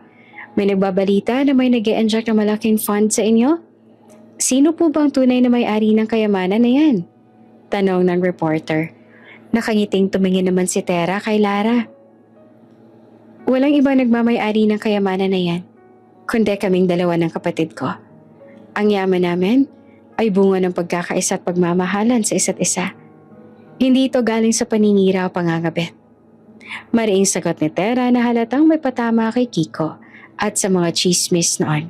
May nagbabalita na may nag-e-inject ng malaking fund sa inyo? Sino po bang tunay na may-ari ng kayamanan na yan? Tanong ng reporter. Nakangiting tumingin naman si Tera kay Lara. Walang ibang nagmamay-ari ng kayamanan na yan, kundi kaming dalawa ng kapatid ko. Ang yaman namin ay bunga ng pagkakaisa at pagmamahalan sa isa't isa. Hindi ito galing sa paninira o pangangabit. Mariing sagot ni Tera na halatang may patama kay Kiko at sa mga chismis noon.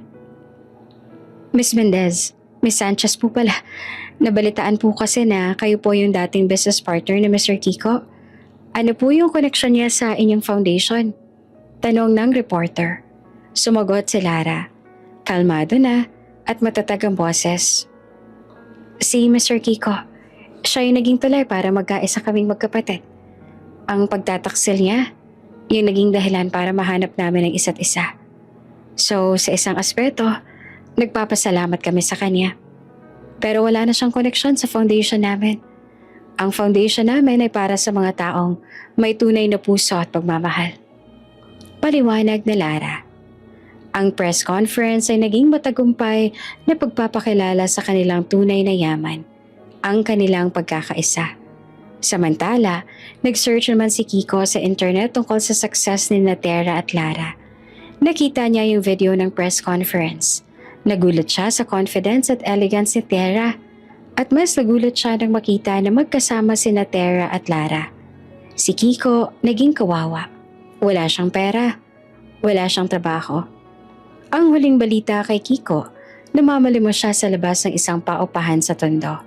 Miss Mendez, Miss Sanchez po pala. Nabalitaan po kasi na kayo po yung dating business partner ni Mr. Kiko. Ano po yung connection niya sa inyong foundation? Tanong ng reporter. Sumagot si Lara. Kalmado na at matatag ang boses. Si Mr. Kiko, siya yung naging tulay para magkaisa kaming magkapatid. Ang pagtataksil niya, yung naging dahilan para mahanap namin ang isa't isa. So sa isang aspeto, nagpapasalamat kami sa kanya. Pero wala na siyang koneksyon sa foundation namin. Ang foundation namin ay para sa mga taong may tunay na puso at pagmamahal. Paliwanag ni Lara. Ang press conference ay naging matagumpay na pagpapakilala sa kanilang tunay na yaman, ang kanilang pagkakaisa. Samantala, nag-search naman si Kiko sa internet tungkol sa success ni Tera at Lara. Nakita niya yung video ng press conference. Nagulat siya sa confidence at elegance ni Tera. At mas nagulat siya nang makita na magkasama si Tera at Lara. Si Kiko naging kawawa. Wala siyang pera. Wala siyang trabaho. Ang huling balita kay Kiko, namamalimos siya sa labas ng isang paupahan sa tondo.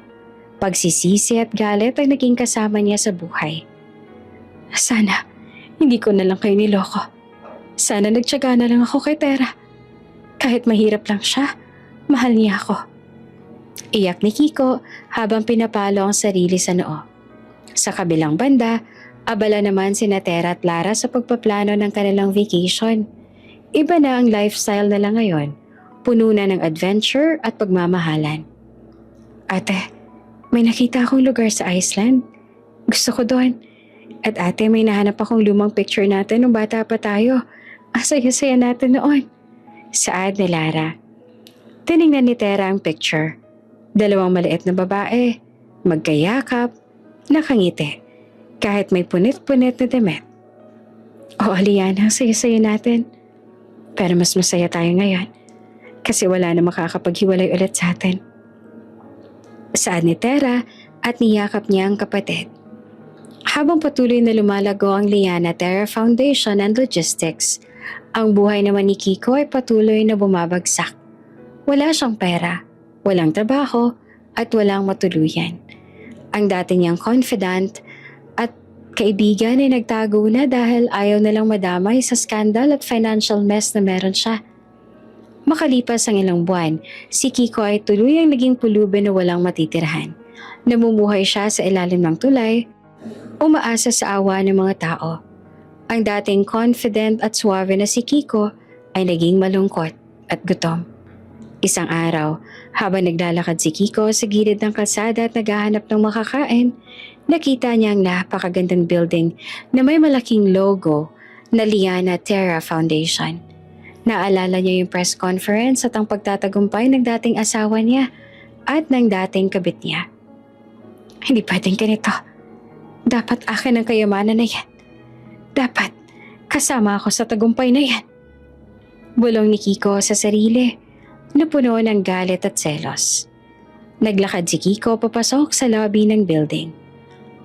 Pagsisisi at galit ang naging kasama niya sa buhay. Sana, hindi ko na lang kayo niloko. Sana nagtiyaga na lang ako kay Tera. Kahit mahirap lang siya, mahal niya ako. Iyak ni Kiko habang pinapalo ang sarili sa noo. Sa kabilang banda, abala naman si Tera at Lara sa pagpaplano ng kanilang vacation. Iba na ang lifestyle nila ngayon, puno na ng adventure at pagmamahalan. Ate, may nakita akong lugar sa Iceland. Gusto ko doon. At ate, may nahanap akong lumang picture natin nung bata pa tayo. Ang saya-saya natin noon. Saad ni Lara. Tiningnan ni Tera ang picture. 2 maliit na babae, magkayakap, nakangiti, kahit may punit-punit na damit. O Aliana, ang saya-saya natin. Pero mas masaya tayo ngayon kasi wala na makakapaghiwalay ulit sa atin. Saad ni Tera at niyakap niya ang kapatid. Habang patuloy na lumalago ang Liana Tera Foundation and Logistics, ang buhay naman ni Kiko ay patuloy na bumabagsak. Wala siyang pera, walang trabaho at walang matuluyan. Ang dati niyang confidant at kaibigan ay nagtago na dahil ayaw nalang madamay sa skandal at financial mess na meron siya. Makalipas ang ilang buwan, si Kiko ay tuluyang naging pulubi na walang matitirahan. Namumuhay siya sa ilalim ng tulay, umaasa sa awa ng mga tao. Ang dating confident at suave na si Kiko ay naging malungkot at gutom. Isang araw, habang naglalakad si Kiko sa gilid ng kalsada at naghahanap ng makakain, nakita niya ang napakagandang building na may malaking logo na Liana Tera Foundation. Naalala niya yung press conference at ang pagtatagumpay ng dating asawa niya at ng dating kabit niya. Hindi pwedeng ganito. Dapat akin ang kayamanan na yan. Dapat kasama ako sa tagumpay na yan. Bulong ni Kiko sa sarili, napuno ng galit at selos. Naglakad si Kiko papasok sa lobby ng building.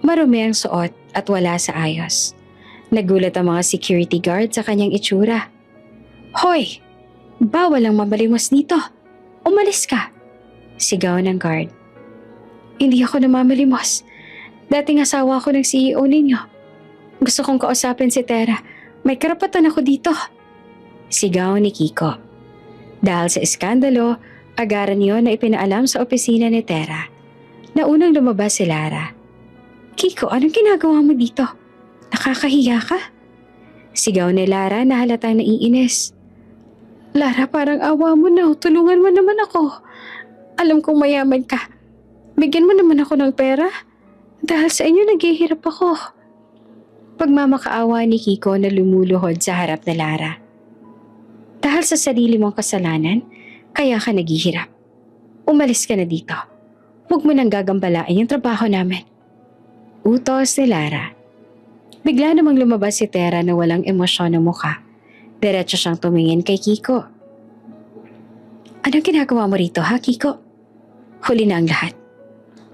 Marumi ang suot at wala sa ayos. Nagulat ang mga security guard sa kanyang itsura. Hoy! Bawal ang mamalimos dito. Umalis ka! Sigaw ng guard. Hindi ako namamalimos. Dating asawa ko ng CEO ninyo. Gusto kong kausapin si Tera. May karapatan ako dito. Sigaw ni Kiko. Dahil sa iskandalo, agaran niyo na ipinaalam sa opisina ni Tera. Naunang lumabas si Lara. Kiko, anong ginagawa mo dito? Nakakahiya ka? Sigaw ni Lara na halatang naiinis. Lara, parang awa mo na. Tulungan mo naman ako. Alam kong mayaman ka. Bigyan mo naman ako ng pera. Dahil sa inyo naghihirap ako. Pagmamakaawa ni Kiko na lumuluhod sa harap ni Lara. Dahil sa sarili mong kasalanan, kaya ka naghihirap. Umalis ka na dito. Huwag mo nang gagambalain yung trabaho namin. Utos ni Lara. Bigla namang lumabas si Tera na walang emosyon ng mukha. Diretso siyang tumingin kay Kiko. Anong ginagawa mo rito ha, Kiko? Huli na ang lahat.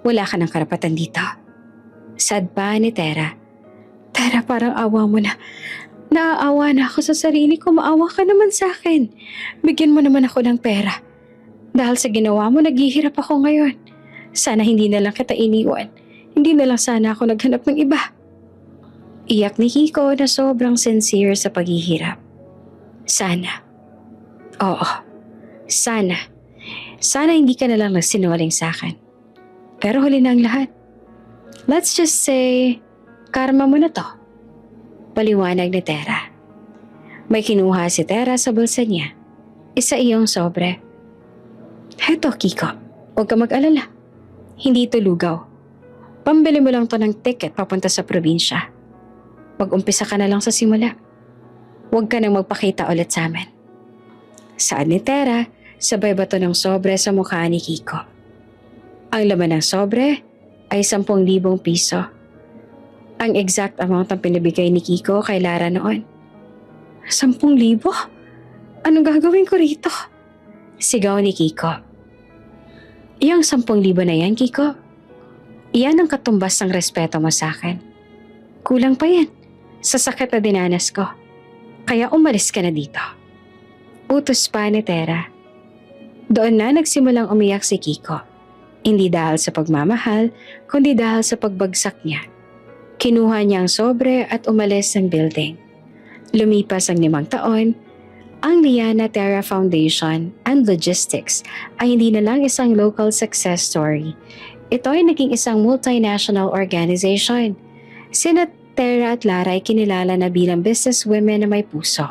Wala ka ng karapatan dito. Sad pa ni Tera. Tera, parang awa mo na. Naaawa na ako sa sarili ko. Maawa ka naman sa akin. Bigyan mo naman ako ng pera. Dahil sa ginawa mo, naghihirap ako ngayon. Sana hindi na lang kita iniwan. Hindi na lang sana ako naghanap ng iba. Iyak ni Kiko na sobrang sincere sa paghihirap. Sana. Oo. Sana. Sana hindi ka na lang nagsinungaling sa akin. Pero huli na ang lahat. Let's just say, karma mo na to. Paliwanag ni Tera. May kinuha si Tera sa bulsa niya. Isa iyong sobre. Heto, Kiko. Huwag ka mag-alala. Hindi ito lugaw. Pambili mo lang to ng ticket papunta sa probinsya. Mag-umpisa ka na lang sa simula. Huwag ka nang magpakita ulit sa amin. Saad ni Tera, sabay bato ng sobre sa mukha ni Kiko. Ang laman ng sobre ay 10,000 piso. Ang exact amount ang pinabigay ni Kiko kay Lara noon. 10,000? Anong gagawin ko rito? Sigaw ni Kiko. Yung 10,000 na yan, Kiko, iyan ang katumbas ng respeto mo sa akin. Kulang pa yan sa sakit na dinanas ko. Kaya umalis ka na dito. Utos pa ni Tera. Doon na nagsimulang umiyak si Kiko. Hindi dahil sa pagmamahal, kundi dahil sa pagbagsak niya. Kinuha niya ang sobre at umalis ng building. Lumipas ang 5 taon, ang Liana Terra Foundation and Logistics ay hindi na lang isang local success story. Ito ay naging isang multinational organization. Sina Tera at Lara ay kinilala na bilang businesswomen na may puso.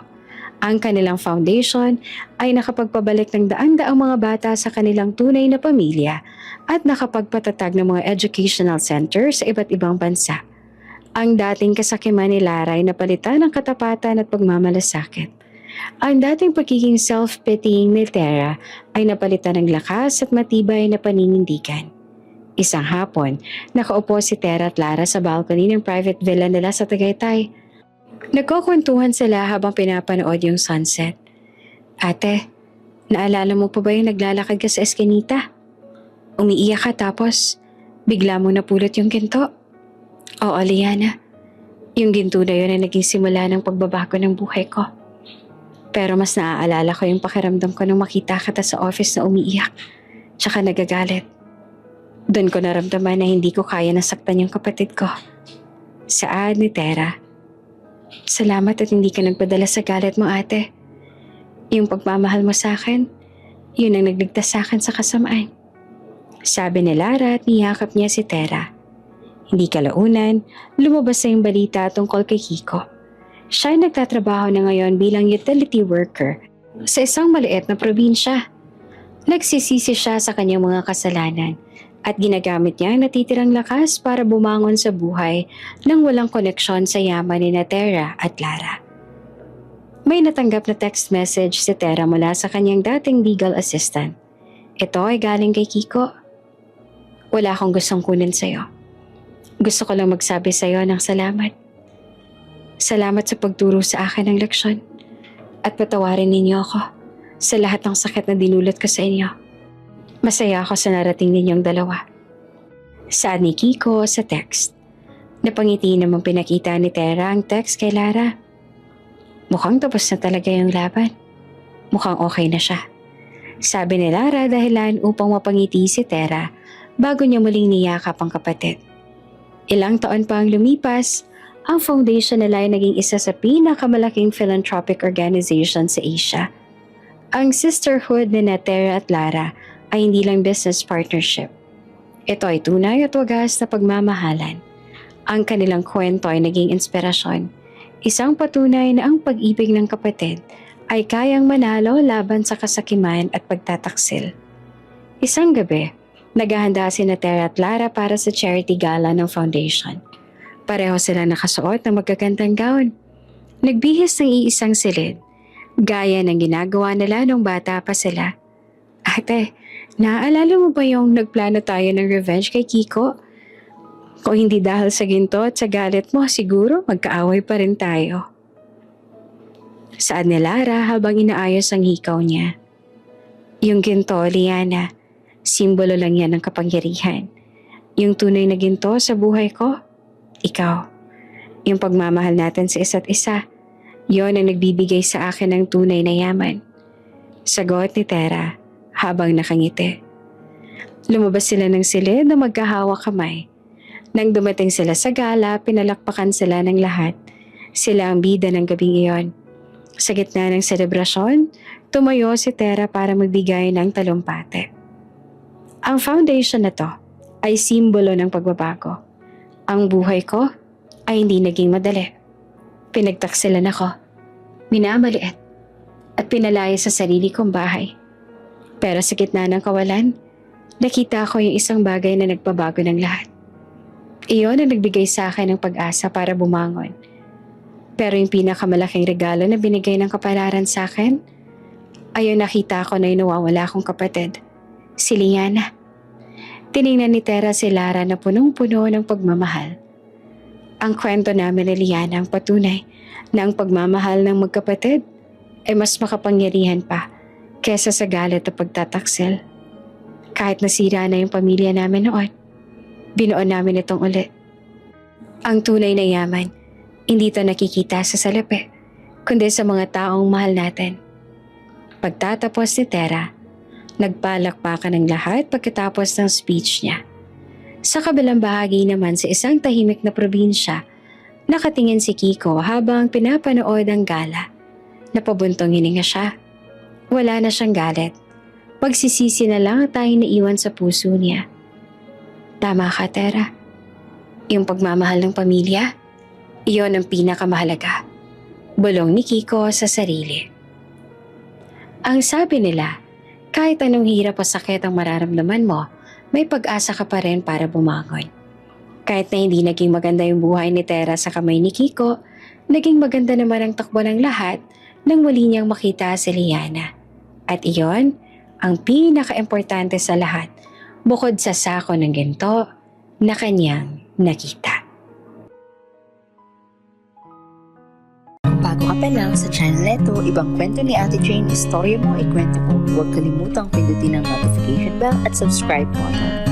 Ang kanilang foundation ay nakapagpabalik ng daan-daang mga bata sa kanilang tunay na pamilya at nakapagpatatag ng mga educational centers sa iba't ibang bansa. Ang dating kasakiman ni Lara ay napalitan ng katapatan at pagmamalasakit. Ang dating pagiging self-pitying ni Tera ay napalitan ng lakas at matibay na paninindigan. Isang hapon, nakaupo si Tera at Lara sa balcony ng private villa nila sa Tagaytay. Nagkukwentuhan sila habang pinapanood yung sunset. Ate, naalala mo pa ba yung naglalakad ka sa eskinita? Umiiyak ka tapos bigla mo napulot yung ginto. Oo, Liana. Yung ginto na yun ay naging simula ng pagbabago ng buhay ko. Pero mas naaalala ko yung pakiramdam ko nung makita kita sa office na umiiyak, tsaka nagagalit. Doon ko naramdaman na hindi ko kaya nasaktan yung kapatid ko. Saad ni Tera. Salamat at hindi ka nagpadala sa galit mo, ate. Yung pagmamahal mo sa akin, yun ang nagligtas sa akin sa kasamaan. Sabi ni Lara at niyakap niya si Tera. Hindi kalaunan, lumabas na yung balita tungkol kay Kiko. Siya ay nagtatrabaho na ngayon bilang utility worker sa isang maliit na probinsya. Nagsisisi siya sa kanyang mga kasalanan at ginagamit niya ang natitirang lakas para bumangon sa buhay nang walang koneksyon sa yaman ni Tera at Lara. May natanggap na text message si Tera mula sa kanyang dating legal assistant. Ito ay galing kay Kiko. Wala akong gustong kunin sa'yo. Gusto ko lang magsabi sa'yo ng salamat. Salamat sa pagturo sa akin ng leksyon at patawarin ninyo ako sa lahat ng sakit na dinulot ko sa inyo. Masaya ako sa narating ninyong dalawa. Saad ni Kiko sa text. Napangiti namang pinakita ni Tera ang text kay Lara. Mukhang tapos na talaga yung laban. Mukhang okay na siya. Sabi ni Lara dahilan upang mapangiti si Tera bago niya muling niyakap ang kapatid. Ilang taon pa ang lumipas, ang foundation nila ay naging isa sa pinakamalaking philanthropic organization sa Asia. Ang sisterhood ni Tera at Lara ay hindi lang business partnership. Ito ay tunay at wagas na pagmamahalan. Ang kanilang kwento ay naging inspirasyon. Isang patunay na ang pag-ibig ng kapatid ay kayang manalo laban sa kasakiman at pagtataksil. Isang gabi, naghahanda si Tera at Lara para sa charity gala ng foundation. Pareho sila nakasuot ng magagandang gown. Nagbihis ng iisang silid, gaya ng ginagawa nila nung bata pa sila. Ate, naaalala mo ba yung nagplano tayo ng revenge kay Kiko? Kung hindi dahil sa ginto at sa galit mo, siguro magkaaway pa rin tayo. Saad ni Lara habang inaayos ang hikaw niya. Yung ginto, Liana, simbolo lang yan ng kapangyarihan. Yung tunay na ginto sa buhay ko, ikaw. Yung pagmamahal natin sa isa't isa, yon ang nagbibigay sa akin ng tunay na yaman. Sagot ni Tera habang nakangiti. Lumabas sila ng silid na magkahawak kamay. Nang dumating sila sa gala, pinalakpakan sila ng lahat. Sila ang bida ng gabing iyon. Sa gitna ng selebrasyon, tumayo si Tera para magbigay ng talumpate. Ang foundation na to ay simbolo ng pagbabago. Ang buhay ko ay hindi naging madali. Pinagtaksilan ako, minamaliit, at pinalaya sa sarili kong bahay. Pero sa gitna ng kawalan, Nakita ko yung isang bagay na nagpabago ng lahat. Iyon ang nagbigay sa akin ng pag-asa para bumangon. Pero yung pinakamalaking regalo na binigay ng kapalaran sa akin, ay yung nakita ko na yung nawawala akong kapatid, si Liana. Tiningnan ni Tera si Lara na punong-puno ng pagmamahal. Ang kwento namin ni Liana ang patunay na ang pagmamahal ng magkapatid ay mas makapangyarihan pa kesa sa galit at pagtataksil. Kahit nasira na yung pamilya namin noon, binuo namin itong ulit. Ang tunay na yaman, hindi ito nakikita sa salapi, kundi sa mga taong mahal natin. Pagtatapos ni Tera, nagpalakpakan ng lahat pagkatapos ng speech niya. Sa kabilang bahagi naman sa isang tahimik na probinsya, nakatingin si Kiko habang pinapanood ang gala. Napabuntong hininga siya. Wala na siyang galit. Pagsisisi na lang ang tanging naiwan sa puso niya. Tama ka, Tera. Yung pagmamahal ng pamilya, iyon ang pinakamahalaga. Bulong ni Kiko sa sarili. Ang sabi nila, kahit anong hirap o sakit ang mararamdaman mo, may pag-asa ka pa rin para bumangon. Kahit na hindi naging maganda yung buhay ni Tera sa kamay ni Kiko, naging maganda naman ang takbo ng lahat nang muli niyang makita si Liana. At iyon, ang pinaka-importante sa lahat, bukod sa sako ng ginto na kanyang nakita. Bago ka pa lang sa channel neto, ibang kwento ni Ate Jane, istorya mo, ikwento ko. Huwag kalimutang pindutin ang notification bell at subscribe button.